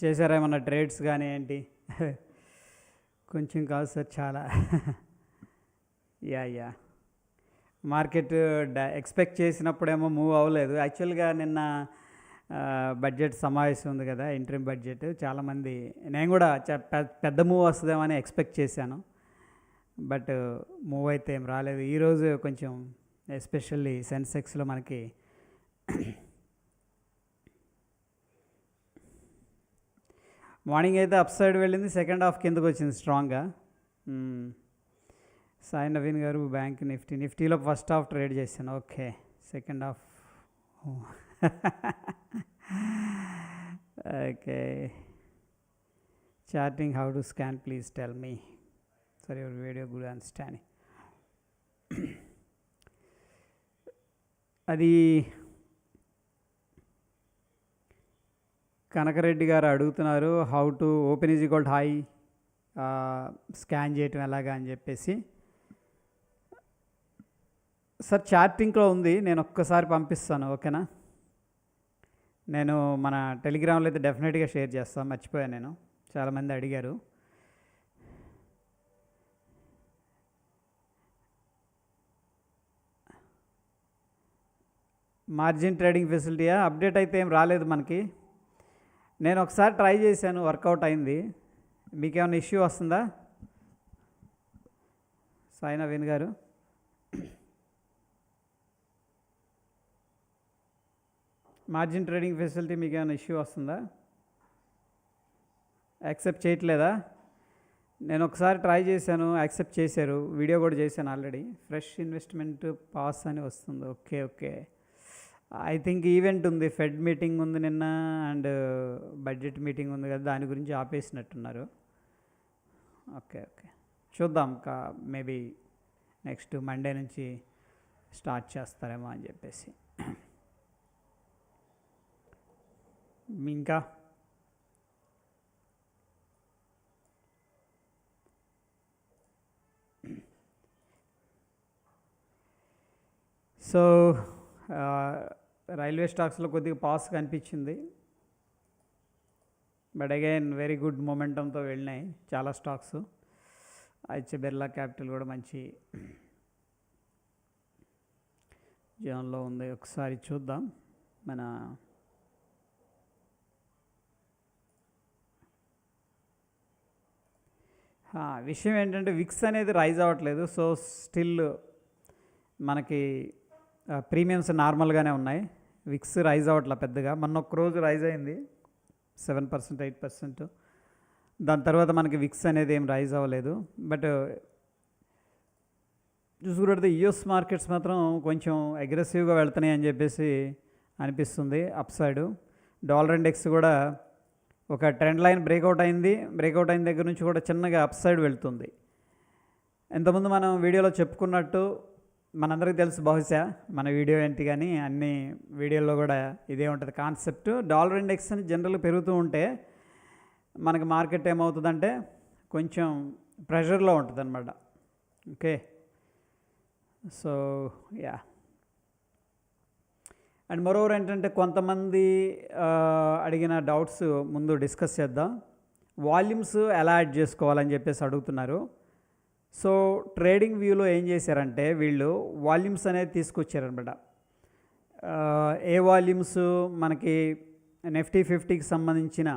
చేశారా ఏమన్నా ట్రేడ్స్ కానీ ఏంటి? కొంచెం కాదు సార్, చాలా. యా మార్కెట్ ఎక్స్పెక్ట్ చేసినప్పుడేమో మూవ్ అవ్వలేదు. యాక్చువల్గా నిన్న బడ్జెట్ సమావేశం ఉంది కదా, ఇంటరిమ్ బడ్జెట్. చాలామంది, నేను కూడా పెద్ద మూవ్ వస్తుందేమని ఎక్స్పెక్ట్ చేశాను, బట్ మూవ్ అయితే ఏం రాలేదు. ఈరోజు కొంచెం ఎస్పెషల్లీ సెన్సెక్స్లో మనకి మార్నింగ్ అయితే అప్ సైడ్ వెళ్ళింది, సెకండ్ హాఫ్ కిందకు వచ్చింది స్ట్రాంగ్గా. సాయి నవీన్ గారు, బ్యాంక్ నిఫ్టీలో ఫస్ట్ హాఫ్ ట్రేడ్ చేశాను. Okay, second half okay. Charting how to scan please tell me. Sir your video good understanding. అది కనకరెడ్డి గారు అడుగుతున్నారు, how to open is equal to high scan చేయటం ఎలాగా అని చెప్పేసి. సార్ చార్టింగ్లో ఉంది, నేను ఒక్కసారి పంపిస్తాను, ఓకేనా? నేను మన టెలిగ్రామ్లో అయితే డెఫినెట్గా షేర్ చేస్తాను, మర్చిపోయాను నేను, చాలామంది అడిగారు. Margin trading ఫెసిలిటీయా? అప్డేట్ అయితే ఏం రాలేదు మనకి. నేను ఒకసారి ట్రై చేశాను, వర్కౌట్ అయింది. మీకేమైనా ఇష్యూ వస్తుందా సాయి నవీన్ గారు? మార్జిన్ ట్రేడింగ్ ఫెసిలిటీ మీకు ఏమైనా ఇష్యూ వస్తుందా? యాక్సెప్ట్ చేయట్లేదా? నేను ఒకసారి ట్రై చేశాను, యాక్సెప్ట్ చేశారు, వీడియో కూడా చేశాను ఆల్రెడీ. ఫ్రెష్ ఇన్వెస్ట్మెంట్ పాస్ అని వస్తుంది. ఓకే. ఐ థింక్ ఈవెంట్ ఉంది, ఫెడ్ మీటింగ్ ఉంది నిన్న, అండ్ బడ్జెట్ మీటింగ్ ఉంది కదా, దాని గురించి ఆపేసినట్టున్నారు. ఓకే చూద్దాం, మేబీ నెక్స్ట్ మండే నుంచి స్టార్ట్ చేస్తారేమో అని చెప్పేసి. ఇంకా సో రైల్వే స్టాక్స్లో కొద్దిగా పాస్ కనిపించింది, బట్ అగైన్ వెరీ గుడ్ మొమెంటంతో వెళ్ళినాయి చాలా స్టాక్స్. ఐహెచ్ఎఫ్ బిర్లా క్యాపిటల్ కూడా మంచి జోన్లో ఉంది. ఒకసారి చూద్దాం. మన విషయం ఏంటంటే విక్స్ అనేది రైజ్ అవ్వట్లేదు. సో స్టిల్ మనకి ప్రీమియమ్స్ నార్మల్గానే ఉన్నాయి, విక్స్ రైజ్ అవ్వట్లే పెద్దగా. మొన్న ఒక్కరోజు రైజ్ అయింది 7%, 8%. దాని తర్వాత మనకి విక్స్ అనేది ఏం రైజ్ అవ్వలేదు. బట్ చూసుకుంటే యుఎస్ మార్కెట్స్ మాత్రం కొంచెం అగ్రెసివ్గా వెళ్తున్నాయి అని చెప్పేసి అనిపిస్తుంది. అప్ సైడ్ డాలర్ ఇండెక్స్ కూడా ఒక ట్రెండ్ లైన్ బ్రేక్అవుట్ అయిన దగ్గర నుంచి కూడా చిన్నగా అప్ సైడ్ వెళ్తుంది. ఇంతకుముందు మనం వీడియోలో చెప్పుకున్నట్టు మనందరికీ తెలుసు, బహుశా మన వీడియో ఏంటి కానీ అన్ని వీడియోల్లో కూడా ఇదే ఉంటుంది కాన్సెప్ట్. డాలర్ ఇండెక్స్ అని జనరల్గా పెరుగుతూ ఉంటే మనకి మార్కెట్ ఏమవుతుందంటే కొంచెం ప్రెషర్లో ఉంటుంది అన్నమాట. Okay, so yeah. And moreover ఏంటంటే కొంతమంది అడిగిన డౌట్స్ ముందు డిస్కస్ చేద్దాం. వాల్యూమ్స్ ఎలా యాడ్ చేసుకోవాలని చెప్పేసి అడుగుతున్నారు. సో ట్రేడింగ్ వ్యూలో ఏం చేశారంటే వీళ్ళు వాల్యూమ్స్ అనేది తీసుకొచ్చారనమాట. ఏ వాల్యూమ్స్ మనకి నిఫ్టీ 50కి సంబంధించిన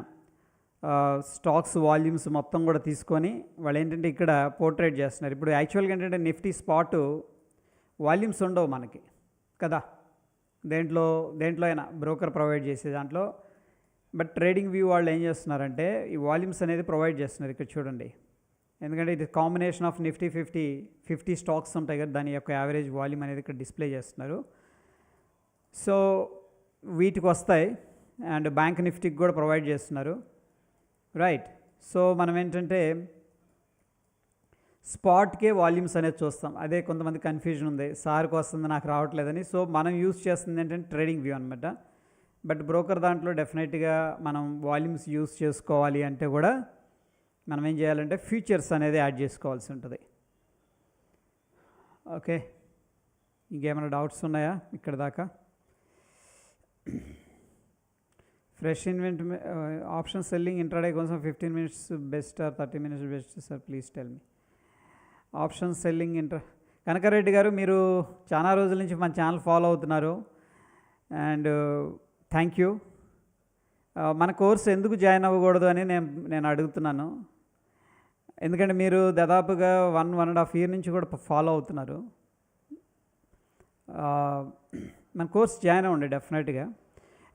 స్టాక్స్ వాల్యూమ్స్ మొత్తం కూడా తీసుకొని వాళ్ళు ఏంటంటే ఇక్కడ పోర్ట్రేట్ చేస్తున్నారు. ఇప్పుడు యాక్చువల్గా ఏంటంటే నిఫ్టీ స్పాట్ వాల్యూమ్స్ ఉండవు మనకి కదా, దేంట్లో అయినా బ్రోకర్ ప్రొవైడ్ చేసే దాంట్లో. బట్ ట్రేడింగ్ వ్యూ వాళ్ళు ఏం చేస్తున్నారంటే ఈ వాల్యూమ్స్ అనేది ప్రొవైడ్ చేస్తున్నారు. ఇక్కడ చూడండి, ఎందుకంటే ఇది కాంబినేషన్ ఆఫ్ నిఫ్టీ 50 స్టాక్స్ ఉంటాయి కదా, దాని యొక్క యావరేజ్ వాల్యూమ్ అనేది ఇక్కడ డిస్ప్లే చేస్తున్నారు. సో వీటికి వస్తాయి, అండ్ బ్యాంక్ నిఫ్టీకి కూడా ప్రొవైడ్ చేస్తున్నారు, రైట్. సో మనం ఏంటంటే స్పాట్కే వాల్యూమ్స్ అనేది చూస్తాం. అదే కొంతమంది కన్ఫ్యూజన్ ఉంది, సార్కి వస్తుంది నాకు రావట్లేదని. సో మనం యూజ్ చేస్తుంది ఏంటంటే ట్రేడింగ్ వ్యూ అనమాట. బట్ బ్రోకర్ దాంట్లో డెఫినెట్గా మనం వాల్యూమ్స్ యూజ్ చేసుకోవాలి అంటే కూడా మనం ఏం చేయాలంటే ఫ్యూచర్స్ అనేది యాడ్ చేసుకోవాల్సి ఉంటుంది. ఓకే, ఇంకేమైనా డౌట్స్ ఉన్నాయా ఇక్కడ దాకా? Fresh invent option selling intraday కోసం 15 minutes best or 30 minutes best sir please tell me. Option selling Kanakareddy గారు, మీరు చాలా రోజుల నుంచి మన ఛానల్ ఫాలో అవుతున్నారు అండ్ థ్యాంక్ యూ. మన కోర్స్ ఎందుకు జాయిన్ అవ్వకూడదు అని నేను అడుగుతున్నాను. ఎందుకంటే మీరు దాదాపుగా 1.5 year నుంచి కూడా ఫాలో అవుతున్నారు. మన కోర్స్ జాయిన్ అవ్వండి డెఫినెట్గా.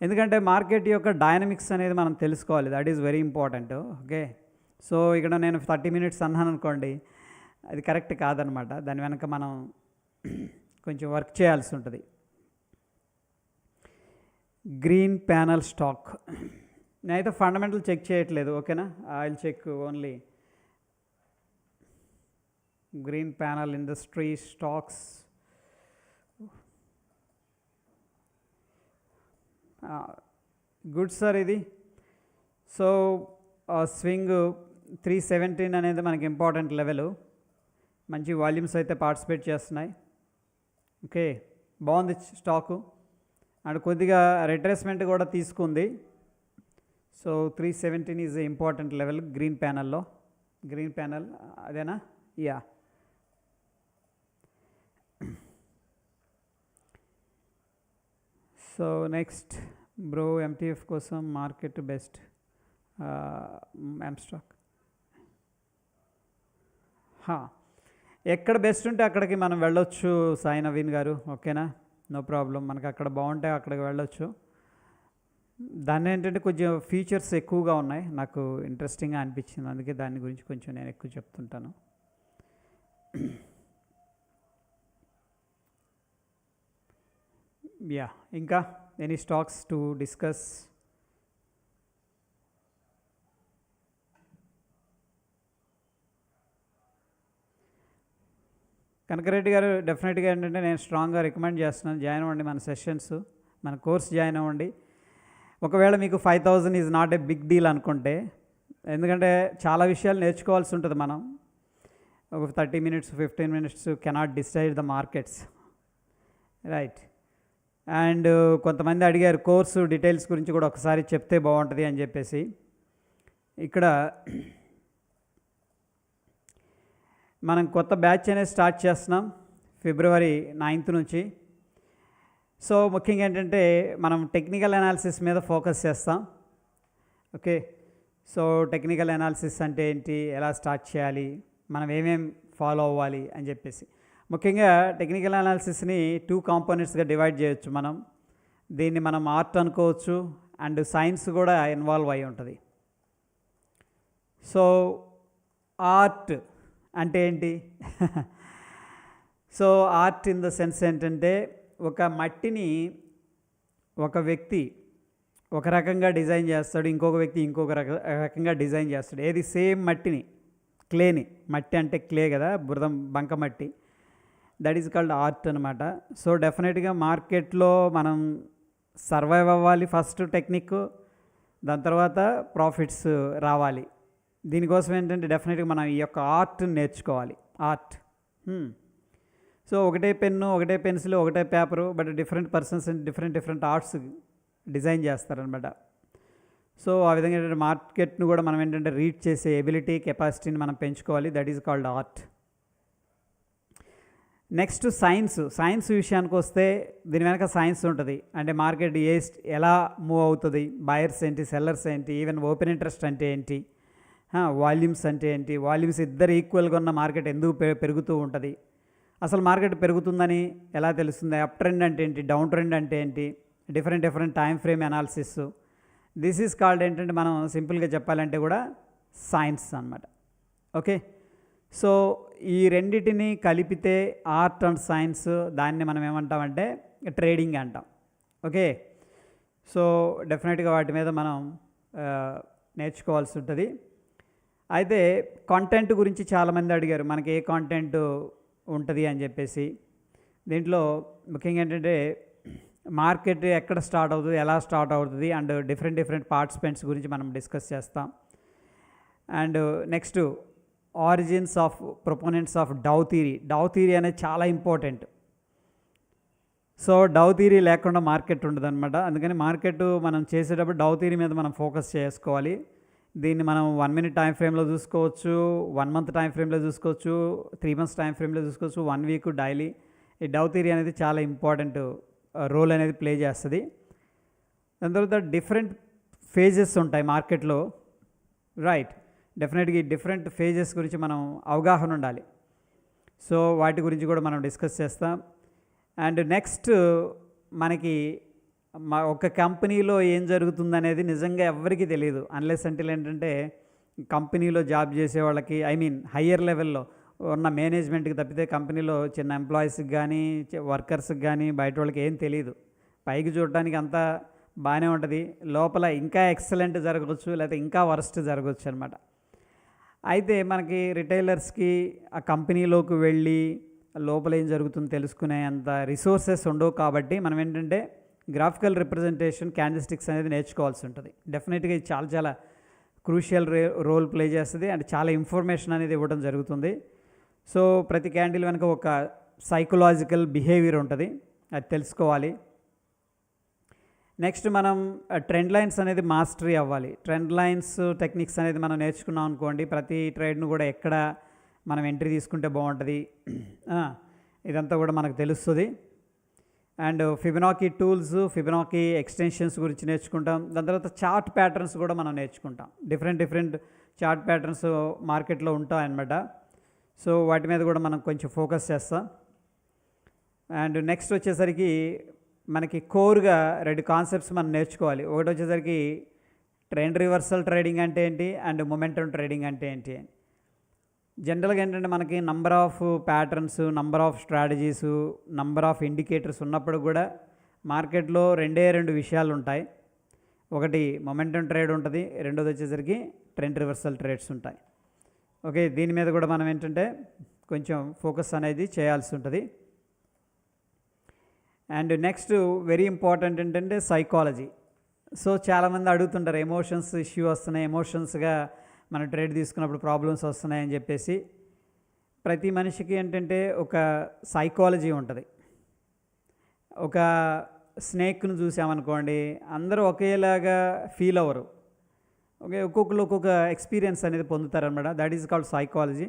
ఎందుకంటే మార్కెట్ యొక్క డైనమిక్స్ అనేది మనం తెలుసుకోవాలి. That is very important. Okay, so ఇక్కడ నేను 30 minutes అన్నాను అనుకోండి, అది కరెక్ట్ కాదనమాట. దాని వెనక మనం కొంచెం వర్క్ చేయాల్సి ఉంటుంది. గ్రీన్ ప్యానల్ స్టాక్, నేనైతే ఫండమెంటల్ చెక్ చేయట్లేదు. ఓకేనా, I will check only green panel industry stocks. Good sir ఇది. సో స్వింగ్ 317 అనేది మనకి ఇంపార్టెంట్ లెవెల్. మంచి వాల్యూమ్స్ అయితే పార్టిసిపేట్ చేస్తున్నాయి. ఓకే, బాగుంది స్టాకు అండ్ కొద్దిగా రిట్రేస్మెంట్ కూడా తీసుకుంది. So 317 is important level green ప్యానల్లో. గ్రీన్ ప్యానల్ అదేనా? Yeah. So next bro, MTF కోసం మార్కెట్ బెస్ట్ ఎంస్టాక్. ఎక్కడ బెస్ట్ ఉంటే అక్కడికి మనం వెళ్ళొచ్చు సాయి నవీన్ గారు. ఓకేనా, నో ప్రాబ్లం. మనకు అక్కడ బాగుంటే అక్కడికి వెళ్ళొచ్చు. దాన్ని ఏంటంటే కొంచెం ఫీచర్స్ ఎక్కువగా ఉన్నాయి, నాకు ఇంట్రెస్టింగ్గా అనిపించింది, అందుకే దాని గురించి కొంచెం నేను ఎక్కువ చెప్తుంటాను. యా, ఇంకా any stocks to discuss? Kanaka Reddy గారు, డెఫినెట్గా ఏంటంటే నేను స్ట్రాంగ్గా రికమెండ్ చేస్తున్నాను, జాయిన్ అవ్వండి మన సెషన్స్, మన కోర్స్ జాయిన్ అవ్వండి. ఒకవేళ మీకు 5,000 is not a big deal అనుకుంటే, ఎందుకంటే చాలా విషయాలు నేర్చుకోవాల్సి ఉంటుంది. మనం ఒక 30 minutes 15 minutes cannot decide the markets, right. And కొంతమంది అడిగారు కోర్సు డీటెయిల్స్ గురించి కూడా ఒకసారి చెప్తే బాగుంటుంది అని చెప్పేసి. ఇక్కడ మనం కొత్త బ్యాచ్ అనేది స్టార్ట్ చేస్తున్నాం February 9th నుంచి. సో ముఖ్యంగా ఏంటంటే మనం టెక్నికల్ అనాలిసిస్ మీద ఫోకస్ చేస్తాం. ఓకే, సో టెక్నికల్ అనాలిసిస్ అంటే ఏంటి, ఎలా స్టార్ట్ చేయాలి, మనం ఏమేం ఫాలో అవ్వాలి అని చెప్పేసి. ముఖ్యంగా టెక్నికల్ అనాలిసిస్ని 2 componentsగా డివైడ్ చేయొచ్చు మనం. దీన్ని మనం ఆర్ట్ అనుకోవచ్చు అండ్ సైన్స్ కూడా ఇన్వాల్వ్ అయి ఉంటుంది. సో ఆర్ట్ అంటే ఏంటి? So art in the sense ఏంటంటే, ఒక మట్టిని ఒక వ్యక్తి ఒక రకంగా డిజైన్ చేస్తాడు, ఇంకొక వ్యక్తి ఇంకొక రకంగా డిజైన్ చేస్తాడు. ఏది సేమ్ మట్టిని, క్లేని, మట్టి అంటే క్లే కదా, బురద బంక మట్టి, దట్ ఈజ్ కాల్డ్ ఆర్ట్ అనమాట. సో డెఫినెట్గా మార్కెట్లో మనం సర్వైవ్ అవ్వాలి, ఫస్ట్ టెక్నిక్, దాని తర్వాత ప్రాఫిట్స్ రావాలి. దీనికోసం ఏంటంటే డెఫినెట్గా మనం ఈ యొక్క ఆర్ట్ నేర్చుకోవాలి. ఆర్ట్, సో ఒకటే పెన్ను, ఒకటే పెన్సిల్, ఒకటే paper, but different persons different arts design చేస్తారనమాట. సో ఆ విధంగా ఏంటంటే మార్కెట్ను కూడా మనం ఏంటంటే రీడ్ చేసే ఎబిలిటీ, కెపాసిటీని మనం పెంచుకోవాలి. That is called art. Next science విషయానికి వస్తే, దీని వెనక సైన్స్ ఉంటుంది. అంటే మార్కెట్ ఎలా మూవ్ అవుతుంది, బయర్స్ ఏంటి, సెల్లర్స్ ఏంటి, ఈవెన్ ఓపెన్ ఇంట్రెస్ట్ అంటే ఏంటి, వాల్యూమ్స్ అంటే ఏంటి, వాల్యూమ్స్ ఇద్దరు ఈక్వల్గా ఉన్న మార్కెట్ ఎందుకు పెరుగుతూ ఉంటుంది, అసలు మార్కెట్ పెరుగుతుందని ఎలా తెలుస్తుంది, అప్ ట్రెండ్ అంటే ఏంటి, డౌన్ ట్రెండ్ అంటే ఏంటి, different time frame analysis. This is called ఏంటంటే మనం సింపుల్గా చెప్పాలంటే కూడా సైన్స్ అన్నమాట. ఓకే, సో ఈ రెండిటిని కలిపితే ఆర్ట్ అండ్ సైన్స్, దాన్ని మనం ఏమంటామంటే ట్రేడింగ్ అంటాం. ఓకే, సో డెఫినెట్గా వాటి మీద మనం నేర్చుకోవాల్సి ఉంటుంది. అయితే కాంటెంట్ గురించి చాలామంది అడిగారు, మనకి ఏ కాంటెంట్ ఉంటుంది అని చెప్పేసి. దీంట్లో ముఖ్యంగా ఏంటంటే మార్కెట్ ఎక్కడ స్టార్ట్ అవుతుంది, ఎలా స్టార్ట్ అవుతుంది, అండ్ డిఫరెంట్ పార్టిసిపెంట్స్ గురించి మనం డిస్కస్ చేస్తాం. And next origins of proponents of Dow theory అనేది చాలా ఇంపార్టెంట్. సో డౌ థియరీ లేకుండా మార్కెట్ ఉండదు అనమాట. అందుకని మార్కెట్ మనం చేసేటప్పుడు డౌ థియరీ మీద మనం ఫోకస్ చేసుకోవాలి. దీన్ని మనం 1 మినిట్ టైం ఫ్రేమ్లో చూసుకోవచ్చు, 1 మంత్ టైం ఫ్రేమ్లో చూసుకోవచ్చు, 3 మంత్స్ టైం ఫ్రేమ్లో చూసుకోవచ్చు, 1 వీక్ డైలీ. ఈ డౌ థియరీ అనేది చాలా ఇంపార్టెంట్ రోల్ అనేది ప్లే చేస్తుంది. దాని తర్వాత డిఫరెంట్ ఫేజెస్ ఉంటాయి మార్కెట్లో, రైట్. డెఫినెట్గా ఈ డిఫరెంట్ ఫేజెస్ గురించి మనం అవగాహన ఉండాలి. సో వాటి గురించి కూడా మనం డిస్కస్ చేస్తాం. అండ్ నెక్స్ట్ మనకి ఒక కంపెనీలో ఏం జరుగుతుందనేది నిజంగా ఎవరికీ తెలియదు అన్లెస్ అంటే ఏంటంటే కంపెనీలో జాబ్ చేసే వాళ్ళకి, ఐ మీన్ హయ్యర్ లెవెల్లో ఉన్న మేనేజ్మెంట్కి తప్పితే కంపెనీలో చిన్న ఎంప్లాయీస్కి కానీ వర్కర్స్కి కానీ బయట వాళ్ళకి ఏం తెలియదు. పైకి చూడటానికి అంతా బాగానే ఉంటుంది, లోపల ఇంకా ఎక్సలెంట్ జరగవచ్చు లేకపోతే ఇంకా వర్స్ట్ జరగవచ్చు అనమాట. అయితే మనకి రిటైలర్స్కి ఆ కంపెనీలోకి వెళ్ళి లోపల ఏం జరుగుతుందో తెలుసుకునే అంత రిసోర్సెస్ ఉండవు. కాబట్టి మనం ఏంటంటే గ్రాఫికల్ రిప్రజెంటేషన్, క్యాండిల్స్టిక్స్ అనేది నేర్చుకోవాల్సి ఉంటుంది. డెఫినెట్గా ఇది చాలా చాలా క్రూషియల్ రోల్ ప్లే చేస్తుంది అండ్ చాలా ఇన్ఫర్మేషన్ అనేది ఇవ్వడం జరుగుతుంది. సో ప్రతి క్యాండిల్ వెనుక ఒక సైకలాజికల్ బిహేవియర్ ఉంటుంది, అది తెలుసుకోవాలి. నెక్స్ట్ మనం ట్రెండ్ లైన్స్ అనేది మాస్టరీ అవ్వాలి. ట్రెండ్ లైన్స్ టెక్నిక్స్ అనేది మనం నేర్చుకున్నాం అనుకోండి, ప్రతి ట్రేడ్ను కూడా ఎక్కడ మనం ఎంట్రీ తీసుకుంటే బాగుంటుంది ఇదంతా కూడా మనకు తెలుస్తుంది. And Fibonacci tools, Fibonacci extensions గురించి నేర్చుకుంటాం. దాని తర్వాత చార్ట్ ప్యాటర్న్స్ కూడా మనం నేర్చుకుంటాం. డిఫరెంట్ చార్ట్ ప్యాటర్న్స్ మార్కెట్లో ఉంటాయన్నమాట. సో వాటి మీద కూడా మనం కొంచెం ఫోకస్ చేస్తాం. అండ్ నెక్స్ట్ వచ్చేసరికి మనకి కోర్గా 2 కాన్సెప్ట్స్ మనం నేర్చుకోవాలి. ఒకటి వచ్చేసరికి ట్రెండ్ రివర్సల్ ట్రేడింగ్ అంటే ఏంటి అండ్ మొమెంటమ్ ట్రేడింగ్ అంటే ఏంటి అని. జనరల్గా ఏంటంటే మనకి number of patterns, number of strategies, number of indicators ఉన్నప్పుడు కూడా మార్కెట్లో 2 విషయాలు ఉంటాయి. ఒకటి మొమెంటమ్ ట్రేడ్ ఉంటుంది, రెండోది వచ్చేసరికి ట్రెండ్ రివర్సల్ ట్రేడ్స్ ఉంటాయి. ఓకే, దీని మీద కూడా మనం ఏంటంటే కొంచెం ఫోకస్ అనేది చేయాల్సి ఉంటుంది. అండ్ నెక్స్ట్ వెరీ ఇంపార్టెంట్ ఏంటంటే సైకాలజీ. సో చాలామంది అడుగుతుంటారు ఎమోషన్స్ ఇష్యూ వస్తున్నాయి, ఎమోషన్స్గా మనం ట్రేడ్ తీసుకున్నప్పుడు ప్రాబ్లమ్స్ వస్తున్నాయని చెప్పేసి. ప్రతి మనిషికి ఏంటంటే ఒక సైకాలజీ ఉంటుంది. ఒక స్నేక్ను చూసామనుకోండి, అందరూ ఒకేలాగా ఫీల్ అవ్వరు. ఓకే, ఒక్కొక్కరు ఒక్కొక్క ఎక్స్పీరియన్స్ అనేది పొందుతారనమాట. That is called psychology.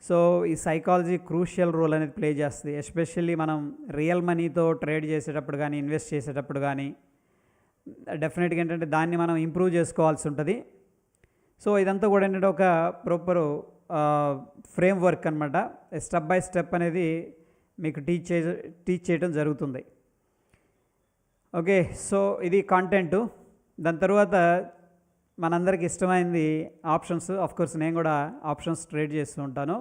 So ఈ సైకాలజీ క్రూషియల్ రోల్ అనేది ప్లే చేస్తుంది. ఎస్పెషల్లీ మనం రియల్ మనీతో ట్రేడ్ చేసేటప్పుడు కానీ ఇన్వెస్ట్ చేసేటప్పుడు కానీ డెఫినెట్గా ఏంటంటే దాన్ని మనం ఇంప్రూవ్ చేసుకోవాల్సి ఉంటుంది. సో ఇదంతా కూడా ఏంటంటే ఒక ప్రాపర్ ఫ్రేమ్ వర్క్ అనమాట. స్టెప్ బై స్టెప్ అనేది మీకు టీచ్ చేయడం జరుగుతుంది. ఓకే, సో ఇది కాంటెంటు. దాని తర్వాత మనందరికి ఇష్టమైంది ఆప్షన్స్. ఆఫ్కోర్స్ నేను కూడా ఆప్షన్స్ ట్రేడ్ చేస్తూ ఉంటాను.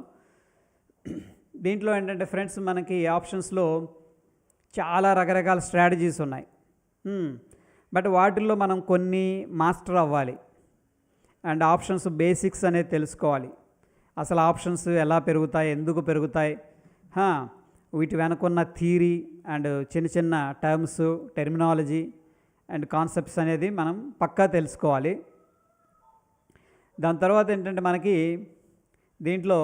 దీంట్లో ఏంటంటే ఫ్రెండ్స్ మనకి ఆప్షన్స్లో చాలా రకరకాల స్ట్రాటజీస్ ఉన్నాయి. బట్ వాటిల్లో మనం కొన్ని మాస్టర్ అవ్వాలి అండ్ ఆప్షన్స్ బేసిక్స్ అనేది తెలుసుకోవాలి. అసలు ఆప్షన్స్ ఎలా పెరుగుతాయి, ఎందుకు పెరుగుతాయి, వీటి వెనుకున్న థియరీ అండ్ చిన్న చిన్న టర్మ్స్, టెర్మినాలజీ అండ్ కాన్సెప్ట్స్ అనేది మనం పక్కా తెలుసుకోవాలి. దాని తర్వాత ఏంటంటే మనకి దీంట్లో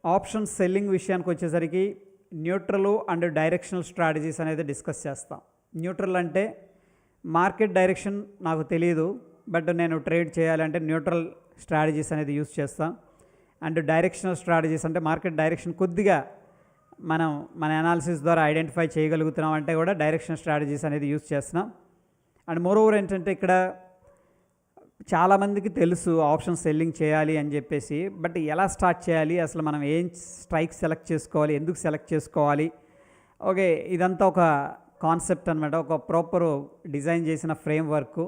ఆప్షన్ సెల్లింగ్ విషయానికి వచ్చేసరికి న్యూట్రల్ అండ్ డైరెక్షనల్ స్ట్రాటజీస్ అనేది డిస్కస్ చేస్తాం. న్యూట్రల్ అంటే మార్కెట్ డైరెక్షన్ నాకు తెలియదు, బట్ నేను ట్రేడ్ చేయాలంటే న్యూట్రల్ స్ట్రాటజీస్ అనేది యూస్ చేస్తాం. అండ్ డైరెక్షనల్ స్ట్రాటజీస్ అంటే మార్కెట్ డైరెక్షన్ కొద్దిగా మనం మన అనాలిసిస్ ద్వారా ఐడెంటిఫై చేయగలుగుతున్నాం అంటే కూడా డైరెక్షనల్ స్ట్రాటజీస్ అనేది యూస్ చేస్తున్నాం. అండ్ మోరోవర్ ఏంటంటే ఇక్కడ చాలామందికి తెలుసు ఆప్షన్ సెల్లింగ్ చేయాలి అని చెప్పేసి, బట్ ఎలా స్టార్ట్ చేయాలి, అసలు మనం ఏం స్ట్రైక్ సెలెక్ట్ చేసుకోవాలి, ఎందుకు సెలెక్ట్ చేసుకోవాలి. ఓకే, ఇదంతా ఒక కాన్సెప్ట్ అనమాట, ఒక ప్రాపర్ డిజైన్ చేసిన ఫ్రేమ్ వర్క్.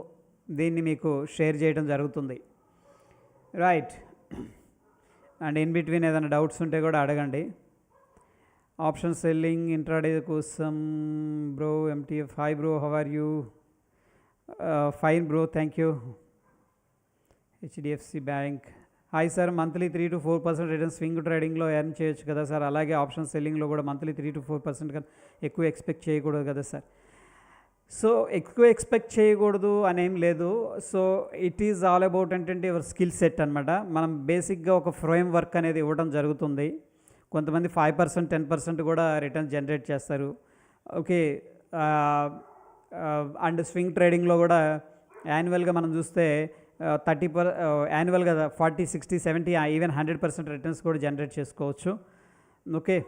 దీన్ని మీకు షేర్ చేయడం జరుగుతుంది, రైట్. అండ్ ఇన్ బిట్వీన్ ఏదైనా డౌట్స్ ఉంటే కూడా అడగండి. ఆప్షన్ సెల్లింగ్ ఇంట్రాడే కోసం bro MTF. Hi bro, how are you? Fine bro, thank you. HDFC bank. Hi sir, monthly 3 to 4% return swing ట్రేడింగ్లో ఎర్న్ చేయొచ్చు కదా సార్? అలాగే ఆప్షన్ సెల్లింగ్లో కూడా మంత్లీ 3 to 4% కన్నా ఎక్కువ ఎక్స్పెక్ట్ చేయకూడదు కదా సార్? సో ఎక్కువ ఎక్స్పెక్ట్ చేయకూడదు అనేం లేదు. So it is all about ఏంటంటే యువర్ స్కిల్ సెట్ అనమాట. మనం బేసిక్గా ఒక ఫ్రేమ్ వర్క్ అనేది ఇవ్వడం జరుగుతుంది. కొంతమంది 5% 10% కూడా రిటర్న్ జనరేట్ చేస్తారు. ఓకే. అండ్ స్వింగ్ ట్రేడింగ్లో కూడా యాన్యువల్గా మనం చూస్తే 30 యాన్యువల్గా 40, 60, 70 ఈవెన్ 100% రిటర్న్స్ కూడా జనరేట్ చేసుకోవచ్చు. ఓకే.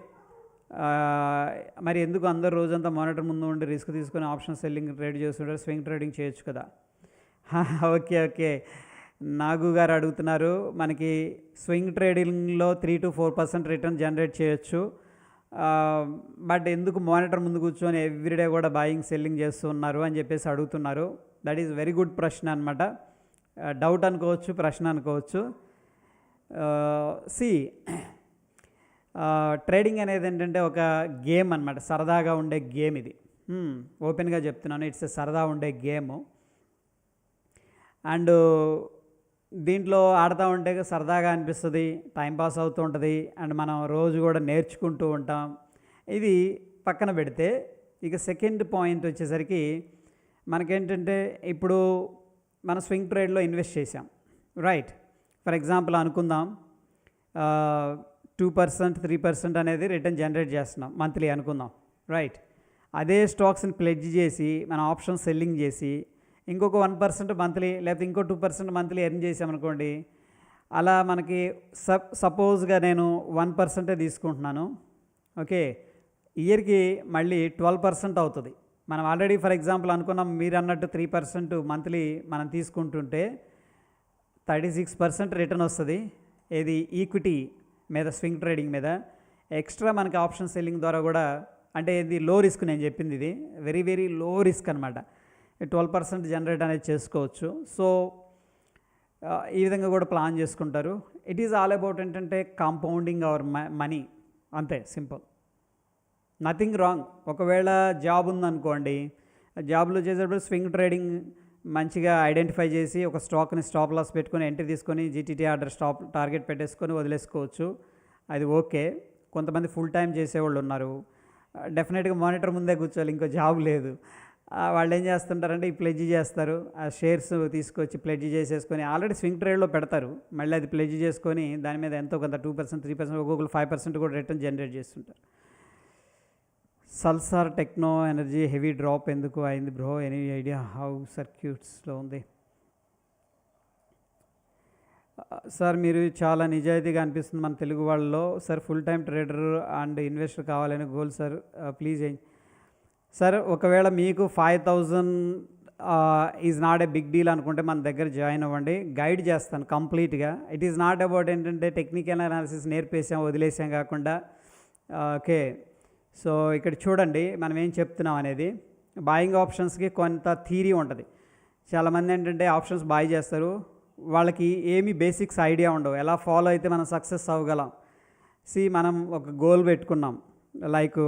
మరి ఎందుకు అందరు రోజంతా మానిటర్ ముందు ఉండి రిస్క్ తీసుకొని ఆప్షన్ సెల్లింగ్ ట్రేడ్ చేస్తుంటారు, స్వింగ్ ట్రేడింగ్ చేయొచ్చు కదా. ఓకే ఓకే నాగు గారు అడుగుతున్నారు, మనకి స్వింగ్ ట్రేడింగ్లో 3 to 4% రిటర్న్ జనరేట్ చేయొచ్చు, బట్ ఎందుకు మానిటర్ ముందు కూర్చొని ఎవ్రీడే కూడా బాయింగ్ సెల్లింగ్ చేస్తున్నారు అని చెప్పేసి అడుగుతున్నారు. దట్ ఈజ్ వెరీ గుడ్ ప్రశ్న అనమాట. డౌట్ అనుకోవచ్చు, ప్రశ్న అనుకోవచ్చు. సి ట్రేడింగ్ అనేది ఏంటంటే ఒక గేమ్ అనమాట, సరదాగా ఉండే గేమ్ ఇది. ఓపెన్గా చెప్తున్నాను, ఇట్స్ సరదా ఉండే గేమ్. అండ్ దీంట్లో ఆడుతూ ఉంటే సరదాగా అనిపిస్తుంది, టైంపాస్ అవుతూ ఉంటుంది, అండ్ మనం రోజు కూడా నేర్చుకుంటూ ఉంటాం. ఇది పక్కన పెడితే ఇక సెకండ్ పాయింట్ వచ్చేసరికి మనకేంటంటే ఇప్పుడు మన స్వింగ్ ట్రేడ్లో ఇన్వెస్ట్ చేసాం, రైట్. ఫర్ ఎగ్జాంపుల్ అనుకుందాం 2%, 3% అనేది రిటర్న్ జనరేట్ చేస్తున్నాం మంత్లీ అనుకుందాం, రైట్. అదే స్టాక్స్ని ప్లెడ్జ్ చేసి మన ఆప్షన్ సెల్లింగ్ చేసి ఇంకొక 1% మంత్లీ లేకపోతే ఇంకో 2% మంత్లీ ఎర్న్ చేసామనుకోండి, అలా మనకి సపోజ్గా నేను 1% తీసుకుంటున్నాను, ఓకే. ఇయర్కి మళ్ళీ 12% అవుతుంది. మనం ఆల్రెడీ ఫర్ ఎగ్జాంపుల్ అనుకున్నాం, మీరు అన్నట్టు 3% మంత్లీ మనం తీసుకుంటుంటే 36% రిటర్న్ వస్తుంది. ఏది ఈక్విటీ మీద, స్వింగ్ ట్రేడింగ్ మీద. ఎక్స్ట్రా మనకి ఆప్షన్ సెల్లింగ్ ద్వారా కూడా, అంటే ఇది లో రిస్క్, నేను చెప్పింది ఇది వెరీ వెరీ లో రిస్క్ అనమాట. 12% జనరేట్ అనేది చేసుకోవచ్చు. సో ఈ విధంగా కూడా ప్లాన్ చేసుకుంటారు. ఇట్ ఈజ్ ఆల్ అబౌట్ ఏంటంటే కాంపౌండింగ్ అవర్ మనీ, అంతే, సింపుల్, నథింగ్ రాంగ్. ఒకవేళ జాబ్ ఉందనుకోండి, జాబ్లో చేసేటప్పుడు స్వింగ్ ట్రేడింగ్ మంచిగా ఐడెంటిఫై చేసి ఒక స్టాక్ని స్టాప్ లాస్ పెట్టుకొని ఎంట్రీ తీసుకొని జీటీటీ ఆర్డర్ స్టాప్ టార్గెట్ పెట్టేసుకొని వదిలేసుకోవచ్చు, అది ఓకే. కొంతమంది ఫుల్ టైం చేసేవాళ్ళు ఉన్నారు, డెఫినెట్గా మానిటర్ ముందే కూర్చోవాలి, ఇంకో జాబ్ లేదు. వాళ్ళు ఏం చేస్తుంటారంటే ఈ ప్లెడ్జ్ చేస్తారు, ఆ షేర్స్ తీసుకొచ్చి ప్లెడ్జ్ చేసేసుకొని ఆల్రెడీ స్వింగ్ ట్రేడ్లో పెడతారు, మళ్ళీ అది ప్లెడ్జ్ చేసుకొని దాని మీద ఎంతో కొంత 2%, 3%, ఒక్కొక్కరు 5% కూడా రిటర్న్ జనరేట్ చేస్తుంటారు. Salasar techno energy heavy drop ఎందుకు అయింది బ్రో, ఎనీ ఐడియా హౌ సర్క్యూట్స్లో ఉంది? సార్ మీరు చాలా నిజాయితీగా అనిపిస్తుంది మన తెలుగు వాళ్ళలో. Sir full time trader and investor కావాలని గోల్ సార్, ప్లీజ్ సార్. ఒకవేళ మీకు 5,000 is not a big deal అనుకుంటే మన దగ్గర జాయిన్ అవ్వండి, గైడ్ చేస్తాను కంప్లీట్గా. ఇట్ ఈజ్ నాట్ అబౌట్ ఏంటంటే టెక్నికల్ అనాలిసిస్ నేర్పేసాం వదిలేసాం కాకుండా, ఓకే. సో ఇక్కడ చూడండి మనం ఏం చెప్తున్నాం అనేది. బాయింగ్ ఆప్షన్స్కి కొంత థీరీ ఉంటుంది. చాలామంది ఏంటంటే ఆప్షన్స్ బాయ్ చేస్తారు, వాళ్ళకి ఏమీ బేసిక్స్ ఐడియా ఉండవు, ఎలా ఫాలో అయితే మనం సక్సెస్ అవ్వగలం. మనం ఒక గోల్ పెట్టుకున్నాం, లైక్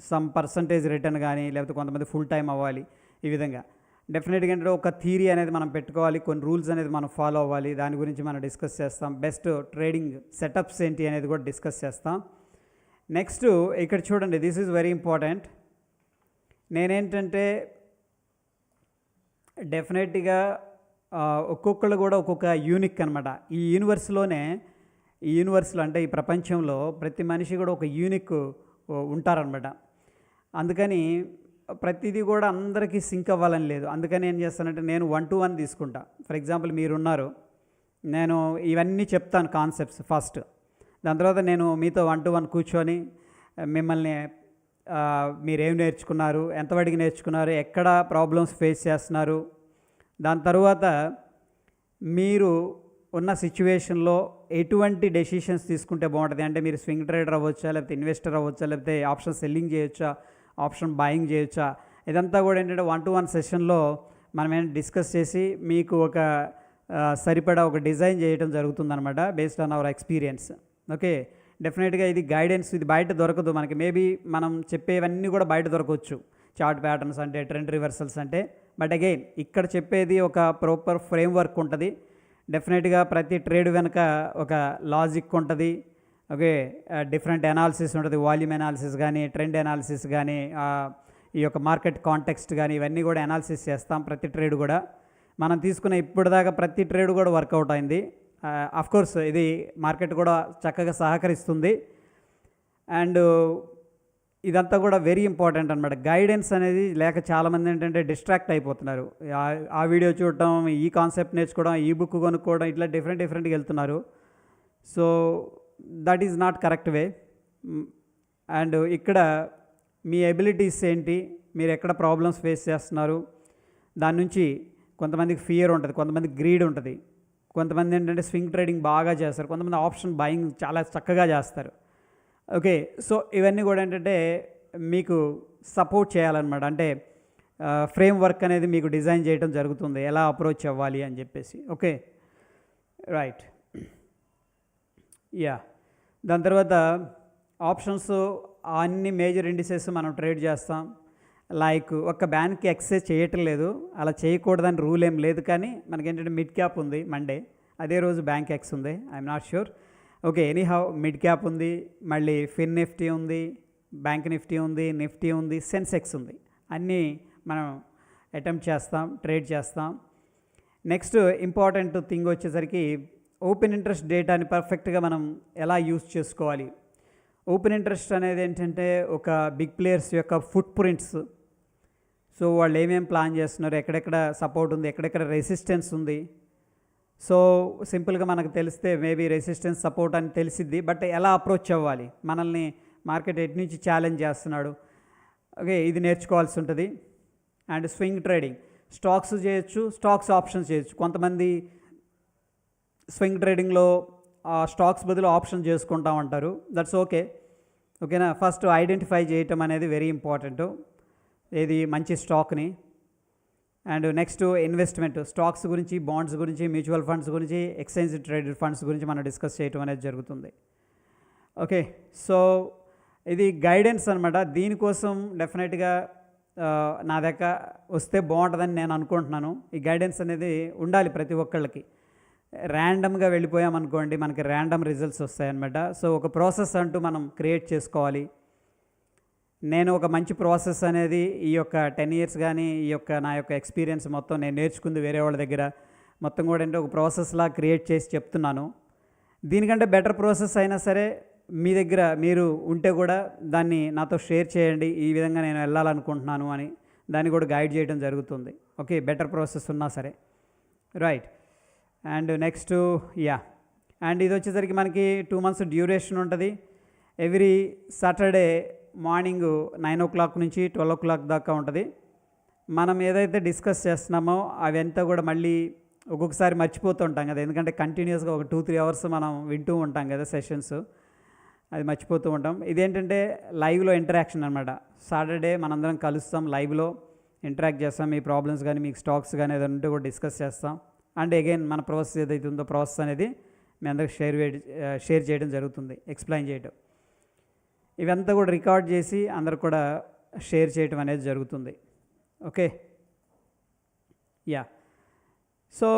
సమ్ పర్సంటేజ్ రిటర్న్ కానీ, లేకపోతే కొంతమంది ఫుల్ టైం అవ్వాలి, ఈ విధంగా డెఫినెట్గా ఏంటంటే ఒక థీరీ అనేది మనం పెట్టుకోవాలి, కొన్ని రూల్స్ అనేది మనం ఫాలో అవ్వాలి. దాని గురించి మనం డిస్కస్ చేస్తాం. బెస్ట్ ట్రేడింగ్ సెటప్స్ ఏంటి అనేది కూడా డిస్కస్ చేస్తాం. నెక్స్ట్ ఇక్కడ చూడండి, దిస్ ఈజ్ వెరీ ఇంపార్టెంట్. నేనేంటంటే డెఫినెట్గా ఒక్కొక్కళ్ళు కూడా ఒక్కొక్క యూనిక్ అనమాట. ఈ యూనివర్స్లో అంటే ఈ ప్రపంచంలో ప్రతి మనిషి కూడా ఒక యూనిక్ ఉంటారనమాట. అందుకని ప్రతిదీ కూడా అందరికీ సింక్ అవ్వాలని లేదు. అందుకని ఏం చేస్తానంటే నేను 1 to 1 తీసుకుంటా. ఫర్ ఎగ్జాంపుల్ మీరున్నారు, నేను ఇవన్నీ చెప్తాను కాన్సెప్ట్స్ ఫస్ట్, దాని తర్వాత నేను మీతో 1 to 1 కూర్చొని మిమ్మల్ని మీరేం నేర్చుకున్నారు, ఎంతవరకు నేర్చుకున్నారు, ఎక్కడ ప్రాబ్లమ్స్ ఫేస్ చేస్తున్నారు, దాని తర్వాత మీరు ఉన్న సిచ్యువేషన్లో ఎటువంటి డెసిషన్స్ తీసుకుంటే బాగుంటుంది. అంటే మీరు స్వింగ్ ట్రేడర్ అవ్వచ్చా, లేకపోతే ఇన్వెస్టర్ అవ్వచ్చా, లేకపోతే ఆప్షన్ సెల్లింగ్ చేయొచ్చా, ఆప్షన్ బాయింగ్ చేయొచ్చా, ఇదంతా కూడా ఏంటంటే 1 to 1 సెషన్లో మనం ఏంటంటే డిస్కస్ చేసి మీకు ఒక సరిపడా ఒక డిజైన్ చేయడం జరుగుతుందన్నమాట, based on our experience. Okay, డెఫినెట్గా ఇది గైడెన్స్, ఇది బయట దొరకదు మనకి. మేబీ మనం చెప్పేవన్నీ కూడా బయట దొరకవచ్చు, చార్ట్ ప్యాటర్న్స్ అంటే, ట్రెండ్ రివర్సల్స్ అంటే. బట్ అగైన్ ఇక్కడ చెప్పేది ఒక ప్రాపర్ ఫ్రేమ్వర్క్ ఉంటుంది. డెఫినెట్గా ప్రతి ట్రేడ్ వెనుక ఒక లాజిక్ ఉంటుంది. ఓకే, డిఫరెంట్ అనాలిసిస్ ఉంటుంది, వాల్యూమ్ అనాలిసిస్ కానీ, ట్రెండ్ అనాలిసిస్ కానీ, ఈ యొక్క మార్కెట్ కాంటెక్స్ట్ కానీ, ఇవన్నీ కూడా అనాలిసిస్ చేస్తాం. ప్రతి ట్రేడ్ కూడా మనం తీసుకున్న ఇప్పటిదాకా ప్రతి ట్రేడ్ కూడా వర్కౌట్ అయింది. కోర్స్ ఇది మార్కెట్ కూడా చక్కగా సహకరిస్తుంది. అండ్ ఇదంతా కూడా వెరీ ఇంపార్టెంట్ అనమాట. గైడెన్స్ అనేది లేక చాలామంది ఏంటంటే డిస్ట్రాక్ట్ అయిపోతున్నారు. ఆ వీడియో చూడటం, ఈ కాన్సెప్ట్ నేర్చుకోవడం, ఈ బుక్ కొనుక్కోవడం, ఇట్లా డిఫరెంట్గా వెళ్తున్నారు. So that is not correct way. And ఇక్కడ మీ ఎబిలిటీస్ ఏంటి, మీరు ఎక్కడ ప్రాబ్లమ్స్ ఫేస్ చేస్తున్నారు, దాని నుంచి కొంతమందికి ఫియర్ ఉంటుంది, కొంతమందికి గ్రీడ్ ఉంటుంది, కొంతమంది ఏంటంటే స్వింగ్ ట్రేడింగ్ బాగా చేస్తారు, కొంతమంది ఆప్షన్ బయింగ్ చాలా చక్కగా చేస్తారు. ఓకే, సో ఇవన్నీ కూడా ఏంటంటే మీకు సపోర్ట్ చేయాలన్నమాట. అంటే ఫ్రేమ్ వర్క్ అనేది మీకు డిజైన్ చేయడం జరుగుతుంది, ఎలా అప్రోచ్ అవ్వాలి అని చెప్పేసి. Okay, right. యా, దాని తర్వాత ఆప్షన్స్ అన్ని మేజర్ ఇండిసెస్ మనం ట్రేడ్ చేస్తాం. లైక్ ఒక బ్యాంక్కి ఎక్సెస్ చేయటం లేదు, అలా చేయకూడదని రూల్ ఏం లేదు. కానీ మనకేంటంటే మిడ్ క్యాప్ ఉంది మండే, అదే రోజు బ్యాంక్ ఎక్స్ ఉంది, I'm not sure. Okay, anyhow mid cap ఉంది, మళ్ళీ ఫిన్ నిఫ్టీ ఉంది, బ్యాంక్ నిఫ్టీ ఉంది, నిఫ్టీ ఉంది, సెన్సెక్స్ ఉంది. అన్నీ మనం అటెంప్ట్ చేస్తాం, ట్రేడ్ చేస్తాం. నెక్స్ట్ ఇంపార్టెంట్ థింగ్ వచ్చేసరికి ఓపెన్ ఇంట్రెస్ట్ డేటాని పర్ఫెక్ట్గా మనం ఎలా యూజ్ చేసుకోవాలి. ఓపెన్ ఇంట్రెస్ట్ అనేది ఏంటంటే ఒక బిగ్ ప్లేయర్స్ యొక్క ఫుట్ ప్రింట్స్. సో వాళ్ళు ఏమేమి ప్లాన్ చేస్తున్నారు, ఎక్కడెక్కడ సపోర్ట్ ఉంది, ఎక్కడెక్కడ రెసిస్టెన్స్ ఉంది. సో సింపుల్గా మనకు తెలిస్తే మేబీ రెసిస్టెన్స్ సపోర్ట్ అని తెలిసిద్ది, బట్ ఎలా అప్రోచ్ అవ్వాలి, మనల్ని మార్కెట్ ఎటు నుంచి ఛాలెంజ్ చేస్తున్నాడు, ఓకే, ఇది నేర్చుకోవాల్సి ఉంటుంది. అండ్ స్వింగ్ ట్రేడింగ్, స్టాక్స్ చేయొచ్చు, స్టాక్స్ ఆప్షన్స్ చేయొచ్చు. కొంతమంది స్వింగ్ ట్రేడింగ్లో స్టాక్స్ బదులు ఆప్షన్ చేసుకుంటా ఉంటారు, దట్స్ ఓకే. ఓకేనా, ఫస్ట్ ఐడెంటిఫై చేయటం అనేది వెరీ ఇంపార్టెంట్, ఏది మంచి స్టాక్ని. అండ్ నెక్స్ట్ ఇన్వెస్ట్మెంట్, స్టాక్స్ గురించి, బాండ్స్ గురించి, మ్యూచువల్ ఫండ్స్ గురించి, ఎక్స్చేంజ్ ట్రేడెడ్ ఫండ్స్ గురించి మనం డిస్కస్ చేయటం అనేది జరుగుతుంది. ఓకే, సో ఇది గైడెన్స్ అనమాట. దీనికోసం డెఫినెట్గా నా దగ్గర వస్తే బాగుంటుందని నేను అనుకుంటున్నాను. ఈ గైడెన్స్ అనేది ఉండాలి ప్రతి ఒక్కళ్ళకి. ర్యాండమ్గా వెళ్ళిపోయామనుకోండి, మనకి ర్యాండమ్ రిజల్ట్స్ వస్తాయన్నమాట. సో ఒక ప్రాసెస్ అంటూ మనం క్రియేట్ చేసుకోవాలి. నేను ఒక మంచి ప్రాసెస్ అనేది ఈ యొక్క 10 years కానీ ఈ యొక్క నా యొక్క ఎక్స్పీరియన్స్ మొత్తం నేను నేర్చుకుంది వేరే వాళ్ళ దగ్గర మొత్తం కూడా ఏంటంటే ఒక ప్రాసెస్లా క్రియేట్ చేసి చెప్తున్నాను. దీనికంటే బెటర్ ప్రాసెస్ అయినా సరే మీ దగ్గర మీరు ఉంటే కూడా దాన్ని నాతో షేర్ చేయండి, ఈ విధంగా నేను వెళ్ళాలనుకుంటున్నాను అని దాన్ని కూడా గైడ్ చేయడం జరుగుతుంది. ఓకే, బెటర్ ప్రాసెస్ ఉన్నా సరే, right. And next yeah, and ఇది వచ్చేసరికి మనకి 2 months డ్యూరేషన్ ఉంటుంది. ఎవ్రీ సాటర్డే మార్నింగ్ 9 o'clock నుంచి 12 o'clock దాకా ఉంటుంది. మనం ఏదైతే డిస్కస్ చేస్తున్నామో అవంతా కూడా మళ్ళీ ఒక్కొక్కసారి మర్చిపోతూ ఉంటాం కదా, ఎందుకంటే కంటిన్యూస్గా ఒక 2-3 hours మనం వింటూ ఉంటాం కదా సెషన్స్, అది మర్చిపోతూ ఉంటాం. ఇదేంటంటే లైవ్లో ఇంటరాక్షన్ అనమాట. సాటర్డే మనందరం కలుస్తాం, లైవ్లో ఇంటరాక్ట్ చేస్తాం, మీ ప్రాబ్లమ్స్ కానీ మీకు స్టాక్స్ కానీ ఏదైనా ఉంటే కూడా డిస్కస్ చేస్తాం. అండ్ అగైన్ మన ప్రాసెస్ ఏదైతే ఉందో ప్రాసెస్ అనేది మీ అందరికి షేర్ చేయడం జరుగుతుంది, ఎక్స్ప్లెయిన్ చేయడం. ఇవంతా కూడా రికార్డ్ చేసి అందరు కూడా షేర్ చేయడం అనేది జరుగుతుంది. Okay, yeah. So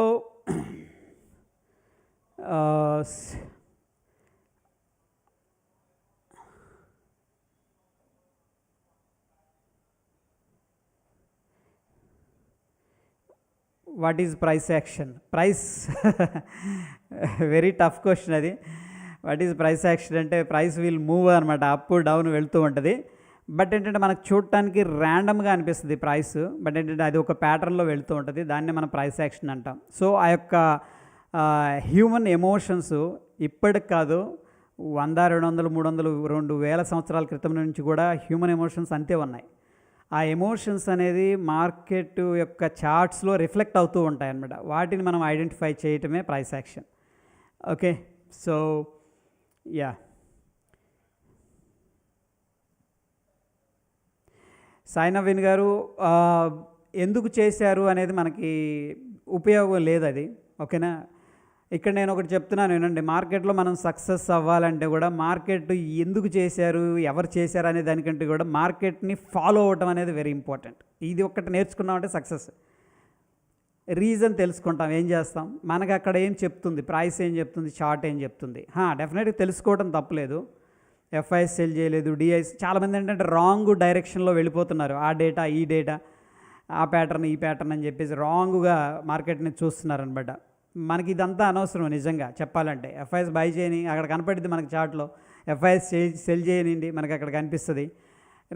what is price action? Price very tough question అది. వాట్ ఈజ్ ప్రైస్ యాక్షన్ అంటే ప్రైస్ విల్ మూవ్ అనమాట, అప్ డౌన్ వెళ్తూ ఉంటుంది. బట్ ఏంటంటే మనకు చూడటానికి ర్యాండమ్గా అనిపిస్తుంది ప్రైస్, బట్ ఏంటంటే అది ఒక ప్యాటర్న్లో వెళ్తూ ఉంటుంది, దాన్ని మనం ప్రైస్ యాక్షన్ అంటాం. సో ఆ యొక్క హ్యూమన్ ఎమోషన్స్ ఇప్పటికి కాదు, 100, 200, 300, 2000 సంవత్సరాల క్రితం నుంచి కూడా హ్యూమన్ ఎమోషన్స్ అంతే ఉన్నాయి. ఆ ఎమోషన్స్ అనేది మార్కెట్ యొక్క చార్ట్స్లో రిఫ్లెక్ట్ అవుతూ ఉంటాయి అన్నమాట. వాటిని మనం ఐడెంటిఫై చేయటమే price action. Okay, so yeah, Sai Naveen గారు ఎందుకు చేశారు అనేది మనకి ఉపయోగం లేదు అది. ఓకేనా, ఇక్కడ నేను ఒకటి చెప్తున్నాను ఏనండి, మార్కెట్లో మనం సక్సెస్ అవ్వాలంటే కూడా మార్కెట్ ఎందుకు చేశారు, ఎవరు చేశారు అనే దానికంటే కూడా మార్కెట్ని ఫాలో అవ్వటం అనేది వెరీ ఇంపార్టెంట్. ఇది ఒక్కటి నేర్చుకున్నామంటే సక్సెస్. రీజన్ తెలుసుకుంటాం, ఏం చేస్తాం, మనకు అక్కడ ఏం చెప్తుంది, ప్రైస్ ఏం చెప్తుంది, చార్ట్ ఏం చెప్తుంది, డెఫినెట్గా తెలుసుకోవడం తప్పలేదు. ఎఫ్ఐఎస్ సెల్ చేయలేదు, డిఐస్, చాలామంది ఏంటంటే రాంగ్ డైరెక్షన్లో వెళ్ళిపోతున్నారు. ఆ డేటా, ఈ డేటా, ఆ ప్యాటర్న్, ఈ ప్యాటర్న్ అని చెప్పేసి రాంగ్గా మార్కెట్ని చూస్తున్నారనమాట. మనకి ఇదంతా అనవసరం నిజంగా చెప్పాలంటే. ఎఫ్ఐఎస్ బై చేయని అక్కడ కనపడింది మనకి చార్ట్లో, ఎఫ్ఐఎస్ సెల్ చేయనండి, మనకు అక్కడ కనిపిస్తుంది,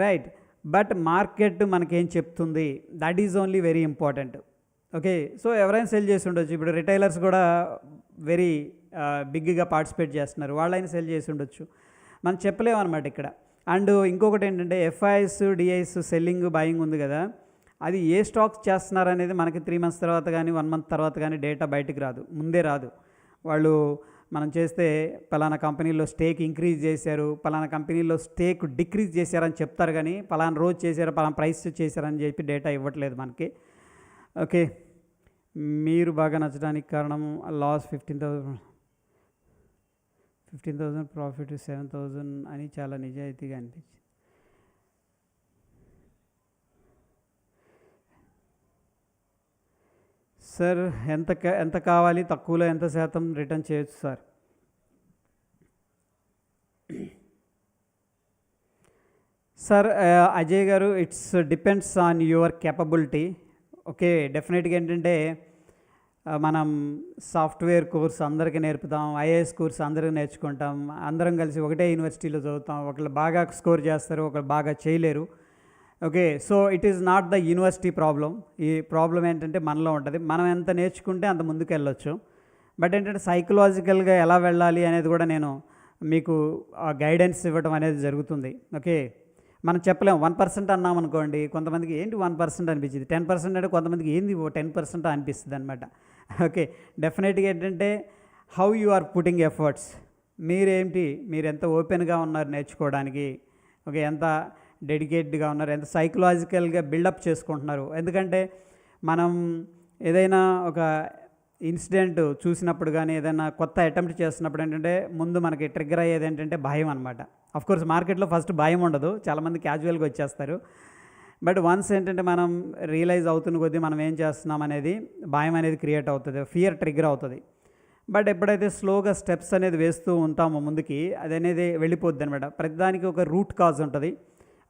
రైట్. బట్ మార్కెట్ మనకేం చెప్తుంది, that is only very important. Okay, so ఎవరైనా సెల్ చేసి ఉండొచ్చు. ఇప్పుడు రిటైలర్స్ కూడా వెరీ బిగ్గా పార్టిసిపేట్ చేస్తున్నారు, వాళ్ళైనా సెల్ చేసి ఉండొచ్చు, మనం చెప్పలేము అనమాట ఇక్కడ. అండ్ ఇంకొకటి ఏంటంటే ఎఫ్ఐఎస్ డిఐఎస్ సెల్లింగ్ బయింగ్ ఉంది కదా, అది ఏ స్టాక్స్ చేస్తున్నారు అనేది మనకి 3 months తర్వాత కానీ 1 month తర్వాత కానీ డేటా బయటికి రాదు, ముందే రాదు. వాళ్ళు మనం చేస్తే పలానా కంపెనీలో స్టేక్ ఇంక్రీజ్ చేశారు, పలానా కంపెనీలో స్టేక్ డిక్రీజ్ చేశారని చెప్తారు, కానీ పలానా రోజు చేశారు, పలానా ప్రైస్ చేశారని చెప్పి డేటా ఇవ్వట్లేదు మనకి. ఓకే, మీరు బాగా నచ్చడానికి కారణం లాస్ 15,000 ప్రాఫిట్ 7,000 అని చాలా నిజాయితీగా అనిపించింది. సార్ ఎంత కావాలి, తక్కువలో ఎంత శాతం రిటర్న్ చేయొచ్చు సార్? సార్ అజయ్ గారు, it's depends on your capability. Okay, డెఫినెట్గా ఏంటంటే మనం సాఫ్ట్వేర్ కోర్స్ అందరికీ నేర్పుతాం, ఐఏఎస్ కోర్స్ అందరికీ నేర్చుకుంటాం, అందరం కలిసి ఒకటే యూనివర్సిటీలో చదువుతాం, ఒకళ్ళు బాగా స్కోర్ చేస్తారు, ఒకళ్ళు బాగా చేయలేరు. Okay, so it is not the university problem. ఈ ప్రాబ్లం ఏంటంటే మనలో ఉంటుంది, మనం ఎంత నేర్చుకుంటే అంత ముందుకు వెళ్ళొచ్చు. బట్ ఏంటంటే సైకలాజికల్గా ఎలా వెళ్ళాలి అనేది కూడా నేను మీకు గైడెన్స్ ఇవ్వడం అనేది జరుగుతుంది. ఓకే, మనం చెప్పలేము. 1% అన్నాం అనుకోండి, కొంతమందికి ఏంటి 1% అనిపించింది, 10% అంటే కొంతమందికి ఏంది 10% అనిపిస్తుంది అనమాట. ఓకే, డెఫినెట్గా ఏంటంటే how you are putting efforts, మీరు ఎంత ఓపెన్గా ఉన్నారు నేర్చుకోవడానికి, ఓకే, ఎంత డెడికేటెడ్గా ఉన్నారు, ఎంత సైకలాజికల్గా బిల్డప్ చేసుకుంటున్నారు. ఎందుకంటే మనం ఏదైనా ఒక ఇన్సిడెంట్ చూసినప్పుడు కానీ ఏదైనా కొత్త అటెంప్ట్ చేస్తున్నప్పుడు ఏంటంటే ముందు మనకి ట్రిగ్గర్ అయ్యేది ఏంటంటే భయం అనమాట. అఫ్కోర్స్ మార్కెట్లో ఫస్ట్ భయం ఉండదు, చాలామంది క్యాజువల్గా వచ్చేస్తారు. బట్ వన్స్ ఏంటంటే మనం రియలైజ్ అవుతున్న కొద్దీ మనం ఏం చేస్తున్నాం అనేది భయం అనేది క్రియేట్ అవుతుంది, ఫియర్ ట్రిగ్గర్ అవుతుంది. బట్ ఎప్పుడైతే స్లోగా స్టెప్స్ అనేది వేస్తూ ఉంటామో ముందుకి, అది అనేది వెళ్ళిపోద్ది అనమాట. ప్రతిదానికి ఒక రూట్ కాజ్ ఉంటుంది,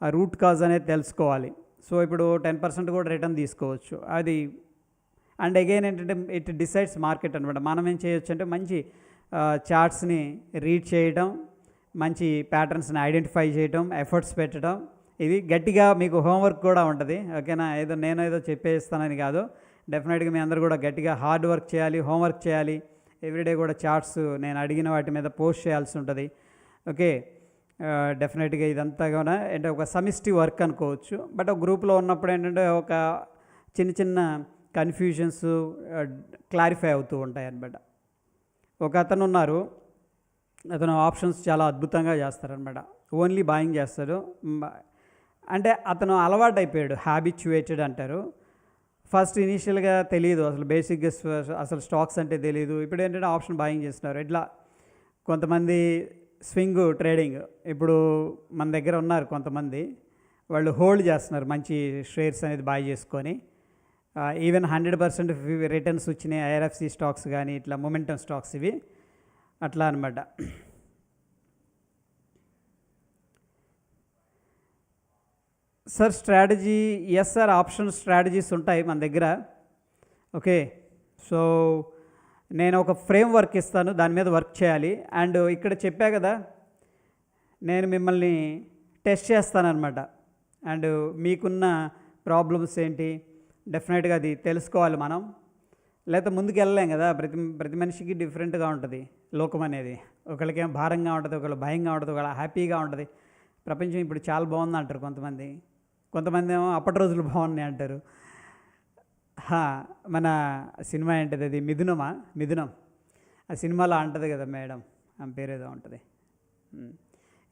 ఆ రూట్ కాజ్ అనేది తెలుసుకోవాలి. సో ఇప్పుడు 10% కూడా రిటర్న్ తీసుకోవచ్చు అది. అండ్ అగైన్ ఏంటంటే ఇట్ డిసైడ్స్ మార్కెట్ అనమాట. మనం ఏం చేయొచ్చు అంటే మంచి చార్ట్స్ని రీడ్ చేయడం, మంచి ప్యాటర్న్స్ని ఐడెంటిఫై చేయడం, ఎఫర్ట్స్ పెట్టడం, ఇది గట్టిగా మీకు హోంవర్క్ కూడా ఉంటుంది. ఓకేనా, నేనేదో చెప్పేస్తానని కాదు, డెఫినెట్గా మీ అందరూ కూడా గట్టిగా హార్డ్ వర్క్ చేయాలి, హోంవర్క్ చేయాలి. ఎవ్రీడే కూడా చార్ట్స్ నేను అడిగిన వాటి మీద పోస్ట్ చేయాల్సి ఉంటుంది. ఓకే, డెఫినెట్గా ఇదంతా కూడా అంటే ఒక సమిష్టి వర్క్ అనుకోవచ్చు. బట్ ఒక గ్రూప్లో ఉన్నప్పుడు ఏంటంటే ఒక చిన్న కన్ఫ్యూజన్స్ క్లారిఫై అవుతూ ఉంటాయి అన్నమాట. ఒక అతను ఉన్నారు, అతను ఆప్షన్స్ చాలా అద్భుతంగా చేస్తారనమాట, ఓన్లీ బాయింగ్ చేస్తాడు. అంటే అతను అలవాటు అయిపోయాడు, హ్యాబిచ్యువేటెడ్ అంటారు. ఫస్ట్ ఇనీషియల్గా తెలియదు అసలు, బేసిక్గా అసలు స్టాక్స్ అంటే తెలియదు. ఇప్పుడు ఏంటంటే ఆప్షన్ బాయింగ్ చేస్తున్నారు. ఇట్లా కొంతమంది స్వింగ్ ట్రేడింగ్, ఇప్పుడు మన దగ్గర ఉన్నారు కొంతమంది, వాళ్ళు హోల్డ్ చేస్తున్నారు మంచి షేర్స్ అనేది బాయ్ చేసుకొని. ఈవెన్ 100% రిటర్న్స్ వచ్చినాయి ఐఆర్ఎఫ్సి స్టాక్స్ కానీ ఇట్లా మొమెంటమ్ స్టాక్స్ ఇవి అట్లా అనమాట. Sir strategy, yes sir, option strategies ఉంటాయి మన దగ్గర. ఓకే, సో నేను ఒక ఫ్రేమ్ వర్క్ ఇస్తాను, దాని మీద వర్క్ చేయాలి. అండ్ ఇక్కడ చెప్పా కదా, నేను మిమ్మల్ని టెస్ట్ చేస్తానన్నమాట. అండ్ మీకున్న ప్రాబ్లమ్స్ ఏంటి డెఫినెట్గా అది తెలుసుకోవాలి మనం, లేకపోతే ముందుకు వెళ్ళలేం కదా. ప్రతి మనిషికి డిఫరెంట్గా ఉంటుంది లోకం అనేది. ఒకళ్ళకేమో భారంగా ఉంటుంది, ఒకళ్ళు భయంగా ఉంటుంది, ఒకళ్ళు హ్యాపీగా ఉంటుంది. ప్రపంచం ఇప్పుడు చాలా బాగుంది అంటారు కొంతమంది ఏమో అప్పటి రోజులు బాగున్నాయి అంటారు. మన సినిమా ఏంటిది, అది మిథునం, ఆ సినిమాలో అంటుంది కదా మేడం, ఆమె పేరేదో ఉంటుంది,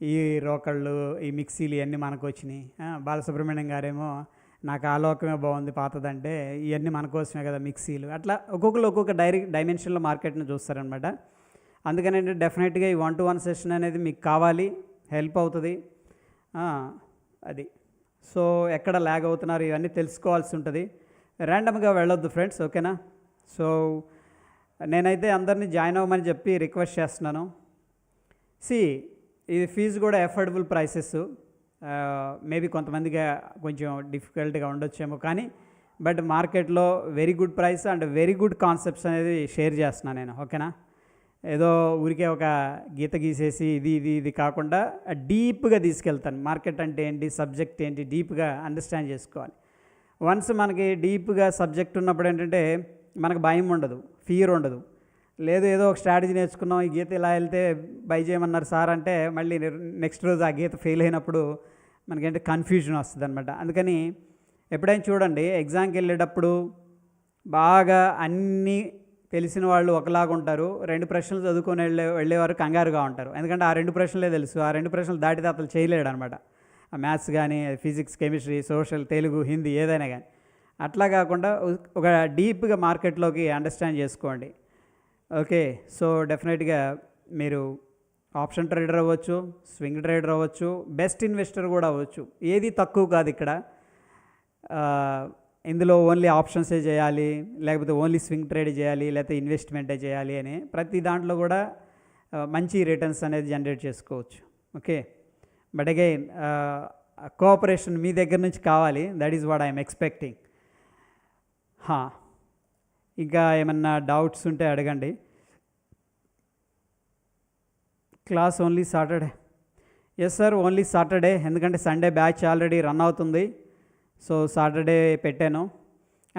ఈ రోకళ్ళు ఈ మిక్సీలు ఇవన్నీ మనకు వచ్చినాయి. బాలసుబ్రహ్మణ్యం గారేమో నాకు ఆ లోకమే బాగుంది పాతదంటే, ఇవన్నీ మన కోసమే కదా మిక్సీలు. అట్లా ఒక్కొక్కరు ఒక్కొక్క డైమెన్షన్లో మార్కెట్ని చూస్తారనమాట. అందుకని డెఫినెట్గా ఈ 1-to-1 సెషన్ అనేది మీకు కావాలి, హెల్ప్ అవుతుంది అది. సో ఎక్కడ ల్యాగ్ అవుతున్నారు ఇవన్నీ తెలుసుకోవాల్సి ఉంటుంది, ర్యాండమ్గా వెళ్ళొద్దు ఫ్రెండ్స్. ఓకేనా, సో నేనైతే అందరినీ జాయిన్ అవ్వమని చెప్పి రిక్వెస్ట్ చేస్తున్నాను. ఇది ఫీజు కూడా అఫోర్డబుల్ ప్రైసెస్, మేబీ కొంతమందికి కొంచెం డిఫికల్ట్గా ఉండొచ్చేమో, కానీ బట్ మార్కెట్లో very good price and very good concepts అనేది షేర్ చేస్తున్నాను నేను. ఓకేనా, ఏదో ఊరికే ఒక గీత గీసేసి ఇది ఇది ఇది కాకుండా డీప్గా తీసుకెళ్తాను. మార్కెట్ అంటే ఏంటి, సబ్జెక్ట్ ఏంటి, డీప్గా అండర్స్టాండ్ చేసుకోవాలి. వన్స్ మనకి డీప్గా సబ్జెక్ట్ ఉన్నప్పుడు ఏంటంటే మనకు భయం ఉండదు, ఫియర్ ఉండదు. లేదు ఏదో ఒక స్ట్రాటజీ నేర్చుకున్నాం, ఈ గీత ఇలా వెళ్తే బై చేయమన్నారు సార్ అంటే మళ్ళీ నెక్స్ట్ రోజు ఆ గీత ఫెయిల్ అయినప్పుడు మనకేంటే కన్ఫ్యూజన్ వస్తుంది అనమాట. అందుకని ఎప్పుడైనా చూడండి, ఎగ్జామ్కి వెళ్ళేటప్పుడు బాగా అన్నీ తెలిసిన వాళ్ళు ఒకలాగా ఉంటారు, 2 ప్రశ్నలు చదువుకొని వెళ్ళేవారు కంగారుగా ఉంటారు. ఎందుకంటే ఆ 2 ప్రశ్నలే తెలుసు, ఆ 2 ప్రశ్నలు దాటితే అతను చేయలేడు అనమాట. ఆ మ్యాథ్స్ కానీ, physics, chemistry, social, Telugu, Hindi ఏదైనా కానీ. అట్లా కాకుండా ఒక డీప్గా మార్కెట్లోకి అండర్స్టాండ్ చేసుకోండి. ఓకే, సో డెఫినెట్గా మీరు ఆప్షన్ ట్రేడర్ అవ్వచ్చు, స్వింగ్ ట్రేడర్ అవ్వచ్చు, బెస్ట్ ఇన్వెస్టర్ కూడా అవ్వచ్చు. ఏది తక్కువ కాదు ఇక్కడ. ఇందులో ఓన్లీ ఆప్షన్సే చేయాలి, లేకపోతే ఓన్లీ స్వింగ్ ట్రేడ్ చేయాలి, లేకపోతే ఇన్వెస్ట్మెంటే చేయాలి అని ప్రతి దాంట్లో కూడా మంచి రిటర్న్స్ అనేది జనరేట్ చేసుకోవచ్చు. ఓకే, బట్ అగైన్ కోఆపరేషన్ మీ దగ్గర నుంచి కావాలి. That is what I'm expecting. ఇంకా ఏమన్నా డౌట్స్ ఉంటే అడగండి. Class only Saturday? Yes sir, only Saturday. ఎందుకంటే సండే బ్యాచ్ ఆల్రెడీ రన్ అవుతుంది, సో సాటర్డే పెట్టాను.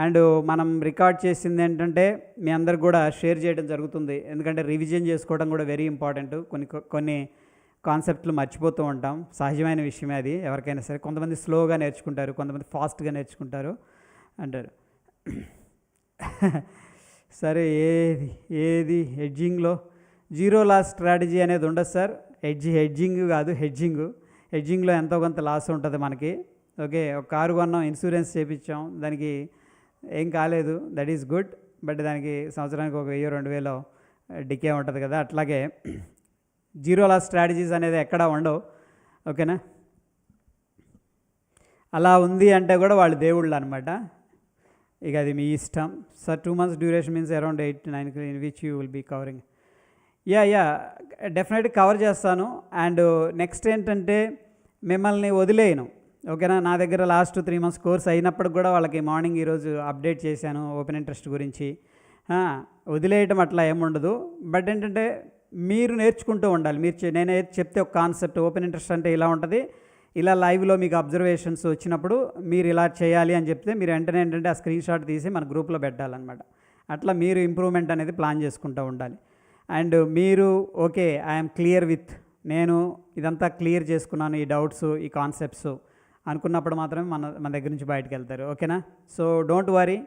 అండ్ మనం రికార్డ్ చేసింది ఏంటంటే మీ అందరికి కూడా షేర్ చేయడం జరుగుతుంది. ఎందుకంటే రివిజన్ చేసుకోవడం కూడా వెరీ ఇంపార్టెంట్. కొన్ని కాన్సెప్ట్లు మర్చిపోతూ ఉంటాం, సహజమైన విషయమే అది ఎవరికైనా సరే. కొంతమంది స్లోగా నేర్చుకుంటారు, కొంతమంది ఫాస్ట్గా నేర్చుకుంటారు అంటారు. సరే, ఏది హెడ్జింగ్లో జీరో లాస్ స్ట్రాటజీ అనేది ఉండదు సార్. హెడ్జింగ్ కాదు, హెడ్జింగ్లో ఎంతో కొంత లాస్ ఉంటుంది మనకి. ఓకే, ఒక కారు కొన్నాం, ఇన్సూరెన్స్ చేయించాం, దానికి ఏం కాలేదు, దట్ ఈస్ గుడ్. బట్ దానికి సంవత్సరానికి ఒక 1000-2000 డికే ఉంటుంది కదా. అట్లాగే జీరో లాస్ స్ట్రాటజీస్ అనేది ఎక్కడా ఉండవు. ఓకేనా, అలా ఉంది అంటే కూడా వాళ్ళు దేవుళ్ళు అనమాట. ఇక అది మీ ఇష్టం sir. 2 months duration means around 8 to 9 in which you will be covering. Yeah డెఫినెట్గా కవర్ చేస్తాను. అండ్ నెక్స్ట్ ఏంటంటే మిమ్మల్ని వదిలేయను. ఓకేనా, నా దగ్గర లాస్ట్ 3 months కోర్స్ అయినప్పుడు కూడా వాళ్ళకి మార్నింగ్ ఈరోజు అప్డేట్ చేశాను ఓపెన్ ఇంట్రెస్ట్ గురించి. వదిలేయటం అట్లా ఏముండదు. బట్ ఏంటంటే మీరు నేర్చుకుంటూ ఉండాలి. నేను చెప్తే ఒక కాన్సెప్ట్, ఓపెన్ ఇంట్రెస్ట్ అంటే ఇలా ఉంటుంది, ఇలా లైవ్లో మీకు అబ్జర్వేషన్స్ వచ్చినప్పుడు మీరు ఇలా చేయాలి అని చెప్తే మీరు వెంటనే ఏంటంటే ఆ స్క్రీన్ షాట్ తీసి మన గ్రూప్లో పెట్టాలన్నమాట. అట్లా మీరు ఇంప్రూవ్మెంట్ అనేది ప్లాన్ చేసుకుంటూ ఉండాలి. అండ్ మీరు ఓకే ఐఎమ్ క్లియర్ విత్, నేను ఇదంతా క్లియర్ చేసుకున్నాను, ఈ డౌట్స్, ఈ కాన్సెప్ట్స్ అనుకున్నప్పుడు మాత్రమే మన దగ్గర నుంచి బయటకు వెళ్తారు. ఓకేనా, so don't worry,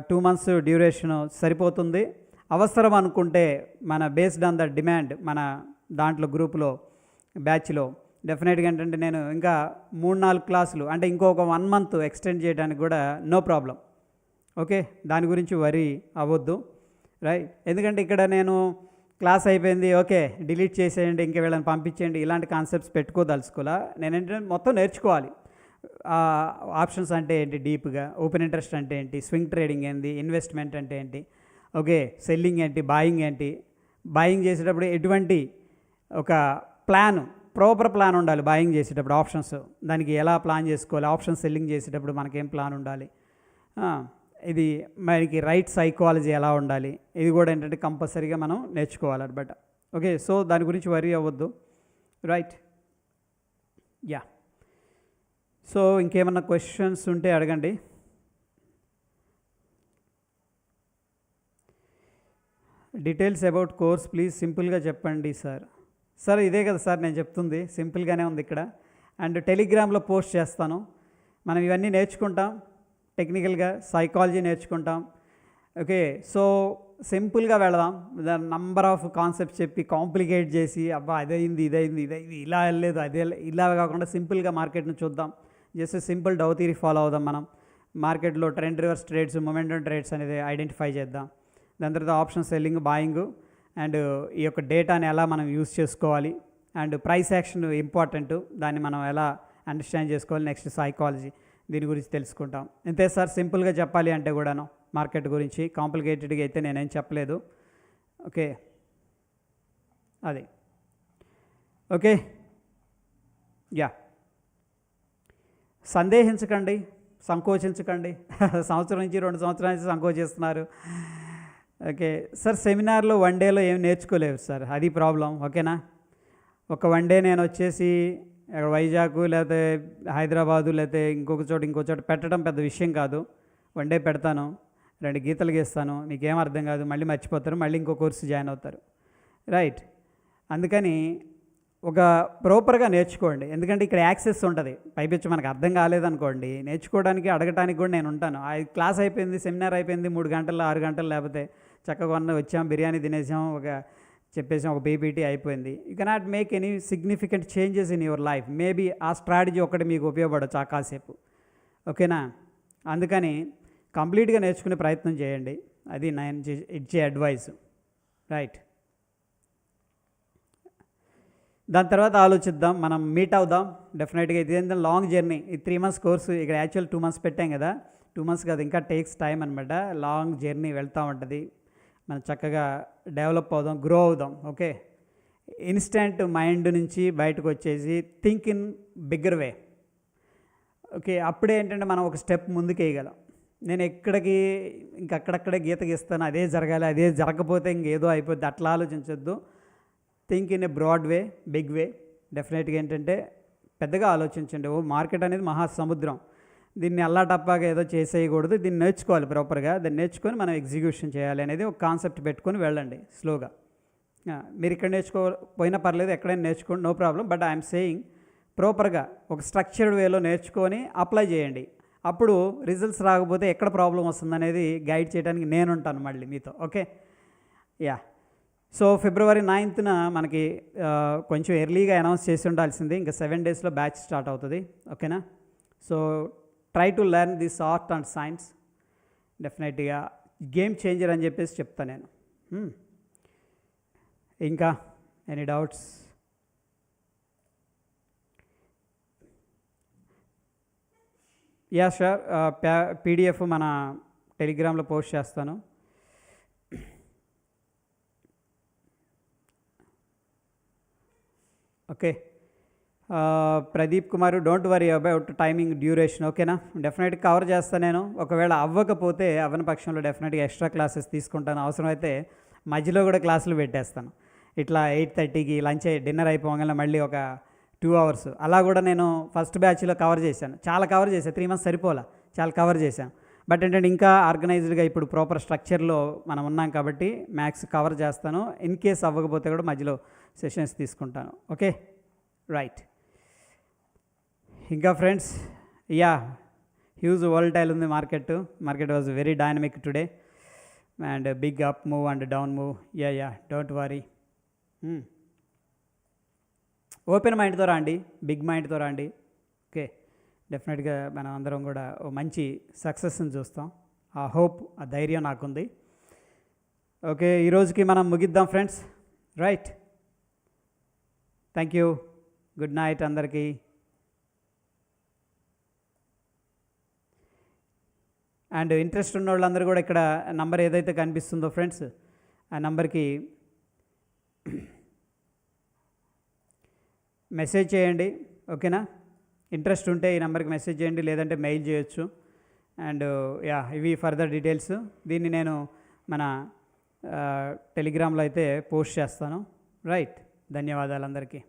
2 months duration సరిపోతుంది. అవసరం అనుకుంటే మన బేస్డ్ ఆన్ ద డిమాండ్ మన దాంట్లో గ్రూప్లో బ్యాచ్లో డెఫినెట్గా ఏంటంటే నేను ఇంకా 3-4 క్లాసులు అంటే ఇంకొక 1 month ఎక్స్టెండ్ చేయడానికి కూడా నో ప్రాబ్లం. ఓకే, దాని గురించి వరీ అవ్వద్దు, రైట్. ఎందుకంటే ఇక్కడ నేను క్లాస్ అయిపోయింది, ఓకే డిలీట్ చేసేయండి, ఇంకా వీళ్ళని పంపించేయండి, ఇలాంటి కాన్సెప్ట్స్ పెట్టుకోదలుచుకోవాలా. నేనేంటంటే మొత్తం నేర్చుకోవాలి. ఆప్షన్స్ అంటే ఏంటి డీప్గా, ఓపెన్ ఇంట్రెస్ట్ అంటే ఏంటి, స్వింగ్ ట్రేడింగ్ ఏంటి, ఇన్వెస్ట్మెంట్ అంటే ఏంటి, ఓకే సెల్లింగ్ ఏంటి, బాయింగ్ ఏంటి, బాయింగ్ చేసేటప్పుడు ఎటువంటి ఒక ప్రాపర్ ప్లాన్ ఉండాలి. బాయింగ్ చేసేటప్పుడు ఆప్షన్స్ దానికి ఎలా ప్లాన్ చేసుకోవాలి, ఆప్షన్ సెల్లింగ్ చేసేటప్పుడు మనకేం ప్లాన్ ఉండాలి, ఇది మనకి రైట్ సైకాలజీ ఎలా ఉండాలి, ఇది కూడా ఏంటంటే కంపల్సరీగా మనం నేర్చుకోవాలన్నమాట. ఓకే, సో దాని గురించి వరీ అవ్వద్దు, రైట్. యా, సో ఇంకేమన్నా క్వశ్చన్స్ ఉంటే అడగండి. డీటెయిల్స్ అబౌట్ కోర్స్ ప్లీజ్ సింపుల్గా చెప్పండి సార్. సార్ ఇదే కదా సార్ నేను చెప్తుంది, సింపుల్గానే ఉంది ఇక్కడ. అండ్ టెలిగ్రామ్లో పోస్ట్ చేస్తాను. మనం ఇవన్నీ నేర్చుకుంటాం, టెక్నికల్గా సైకాలజీ నేర్చుకుంటాం. ఓకే, సో సింపుల్గా వెళదాం. దాని నంబర్ ఆఫ్ కాన్సెప్ట్స్ చెప్పి కాంప్లికేట్ చేసి అబ్బా ఇదైంది ఇలా వెళ్ళలేదు ఇలా కాకుండా సింపుల్గా మార్కెట్ను చూద్దాం. జస్ట్ సింపుల్ డౌ థియరీ ఫాలో అవుదాం. మనం మార్కెట్లో trend reverse trades, momentum trades అనేది ఐడెంటిఫై చేద్దాం. దాని తర్వాత ఆప్షన్ సెల్లింగ్, బాయింగ్ అండ్ ఈ యొక్క డేటాని ఎలా మనం యూస్ చేసుకోవాలి, అండ్ ప్రైస్ యాక్షన్ ఇంపార్టెంట్, దాన్ని మనం ఎలా అండర్స్టాండ్ చేసుకోవాలి, నెక్స్ట్ సైకాలజీ, దీని గురించి తెలుసుకుంటాం. అంతే సార్, సింపుల్గా చెప్పాలి అంటే కూడాను మార్కెట్ గురించి, కాంప్లికేటెడ్గా అయితే నేనేం చెప్పలేదు. ఓకే, అది ఓకే. యా, సందేహించకండి, సంకోచించకండి. సంవత్సరం నుంచి 2 సంవత్సరాల నుంచి సంకోచిస్తున్నారు. ఓకే సార్, సెమినార్లో వన్ డేలో ఏం నేర్చుకోలేవు సార్, అది ప్రాబ్లం. ఓకేనా, ఒక వన్ డే నేను వచ్చేసి వైజాగ్ లేకపోతే హైదరాబాదు లేకపోతే ఇంకొక చోట పెట్టడం పెద్ద విషయం కాదు. వన్ డే పెడతాను, 2 గీతలు గీస్తాను, మీకేం అర్థం కాదు, మళ్ళీ మర్చిపోతారు, మళ్ళీ ఇంకో కోర్సు జాయిన్ అవుతారు. రైట్, అందుకని ఒక ప్రాపర్గా నేర్చుకోండి. ఎందుకంటే ఇక్కడ యాక్సెస్ ఉంటుంది. పైపించి మనకు అర్థం కాలేదనుకోండి, నేర్చుకోవడానికి అడగటానికి కూడా నేను ఉంటాను. ఆ క్లాస్ అయిపోయింది, సెమినార్ అయిపోయింది, 3 గంటల్లో 6 గంటలు, లేకపోతే చక్కగా వచ్చాం, బిర్యానీ తినేసాం, చెప్పేసాం, ఒక పీపీటీ అయిపోయింది. You cannot make any significant changes in your life. Maybe ఆ స్ట్రాటజీ ఒకటి మీకు ఉపయోగపడవచ్చు ఆ కాసేపు. ఓకేనా, అందుకని కంప్లీట్గా నేర్చుకునే ప్రయత్నం చేయండి. అది నేను ఇచ్చే అడ్వైస్. రైట్, దాని తర్వాత ఆలోచిద్దాం, మనం మీట్ అవుదాం డెఫినెట్గా. ఇది ఏంటంటే లాంగ్ జర్నీ, ఈ 3 months కోర్సు. ఇక్కడ యాక్చువల్ 2 months పెట్టాం కదా, 2 months కాదు, ఇంకా టేక్స్ టైం అనమాట. లాంగ్ జర్నీ వెళ్తూ ఉంటుంది. మనం చక్కగా డెవలప్ అవుదాం, గ్రో అవుదాం. ఓకే, ఇన్స్టెంట్ మైండ్ నుంచి బయటకు వచ్చేసి think in bigger way. Okay, అప్పుడే ఏంటంటే మనం ఒక స్టెప్ ముందుకు వేయగలం. నేను ఎక్కడికి ఇంకక్కడక్కడే గీత గీస్తాను, అదే జరగాలి, అదే జరగకపోతే ఇంకేదో అయిపోద్ది, అట్లా ఆలోచించొద్దు. Think in a broad way, big way. డెఫినెట్గా ఏంటంటే పెద్దగా ఆలోచించండి. మార్కెట్ అనేది మహాసముద్రం, దీన్ని అల్లాటప్పాగా ఏదో చేసేయకూడదు, దీన్ని నేర్చుకోవాలి ప్రాపర్గా. దాన్ని నేర్చుకొని మనం ఎగ్జిక్యూషన్ చేయాలి అనేది ఒక కాన్సెప్ట్ పెట్టుకొని వెళ్ళండి స్లోగా. మీరు ఇక్కడ నేర్చుకోపోయినా పర్లేదు, ఎక్కడైనా నేర్చుకోండి, no problem. But I'm saying ప్రాపర్గా ఒక స్ట్రక్చర్డ్ వేలో నేర్చుకొని అప్లై చేయండి. అప్పుడు రిజల్ట్స్ రాకపోతే ఎక్కడ ప్రాబ్లం వస్తుందనేది గైడ్ చేయడానికి నేను ఉంటాను మళ్ళీ మీతో. Okay, yeah. So February 9th మనకి కొంచెం ఎర్లీగా అనౌన్స్ చేసి ఉండాల్సింది. ఇంకా 7 daysలో బ్యాచ్ స్టార్ట్ అవుతుంది. ఓకేనా, so try to learn this art and science. డెఫినెట్గా గేమ్ చేంజర్ అని చెప్పేసి చెప్తాను నేను. ఇంకా any doubts? Yeah sir, PDF మన టెలిగ్రామ్లో పోస్ట్ చేస్తాను. Okay, Pradeep Kumar, don't worry about timing duration. ఓకేనా, డెఫినెట్గా కవర్ చేస్తాను నేను. ఒకవేళ అవ్వకపోతే అవ్వని పక్షంలో డెఫినెట్గా ఎక్స్ట్రా క్లాసెస్ తీసుకుంటాను. అవసరమైతే మధ్యలో కూడా క్లాసులు పెట్టేస్తాను. ఇట్లా 8:30కి లంచ్ డిన్నర్ అయిపోగానే మళ్ళీ ఒక 2 hours అలా కూడా నేను ఫస్ట్ బ్యాచ్లో కవర్ చేశాను. చాలా కవర్ చేశాను, 3 months సరిపోలా, చాలా కవర్ చేశాను. బట్ ఏంటంటే ఇంకా ఆర్గనైజ్డ్గా ఇప్పుడు ప్రాపర్ స్ట్రక్చర్లో మనం ఉన్నాం కాబట్టి మ్యాథ్స్ కవర్ చేస్తాను. ఇన్ కేస్ అవ్వకపోతే కూడా మధ్యలో సెషన్స్ తీసుకుంటాను. Okay, right. ఇంకా ఫ్రెండ్స్, యా, హ్యూజ్ వోల్టైల్ ఉంది market was very dynamic today and big up move and down move. Ya, don't worry. Open మైండ్తో రండి, బిగ్ మైండ్తో రండి. ఓకే, డెఫినెట్గా మనం అందరం కూడా ఓ మంచి సక్సెస్ని చూస్తాం. ఆ హోప్, ఆ ధైర్యం నాకుంది. ఓకే, ఈరోజుకి మనం ముగిద్దాం friends. Right, thank you, good night అందరికీ. అండ్ ఇంట్రెస్ట్ ఉన్న వాళ్ళందరూ కూడా ఇక్కడ నంబర్ ఏదైతే కనిపిస్తుందో ఫ్రెండ్స్, ఆ నంబర్కి మెసేజ్ చేయండి. ఓకేనా, ఇంట్రెస్ట్ ఉంటే ఈ నెంబర్కి మెసేజ్ చేయండి, లేదంటే మెయిల్ చేయొచ్చు. అండ్ యా, ఇవి ఫర్దర్ డీటెయిల్స్. దీన్ని నేను మన టెలిగ్రామ్లో అయితే పోస్ట్ చేస్తాను. రైట్, ధన్యవాదాలు అందరికీ.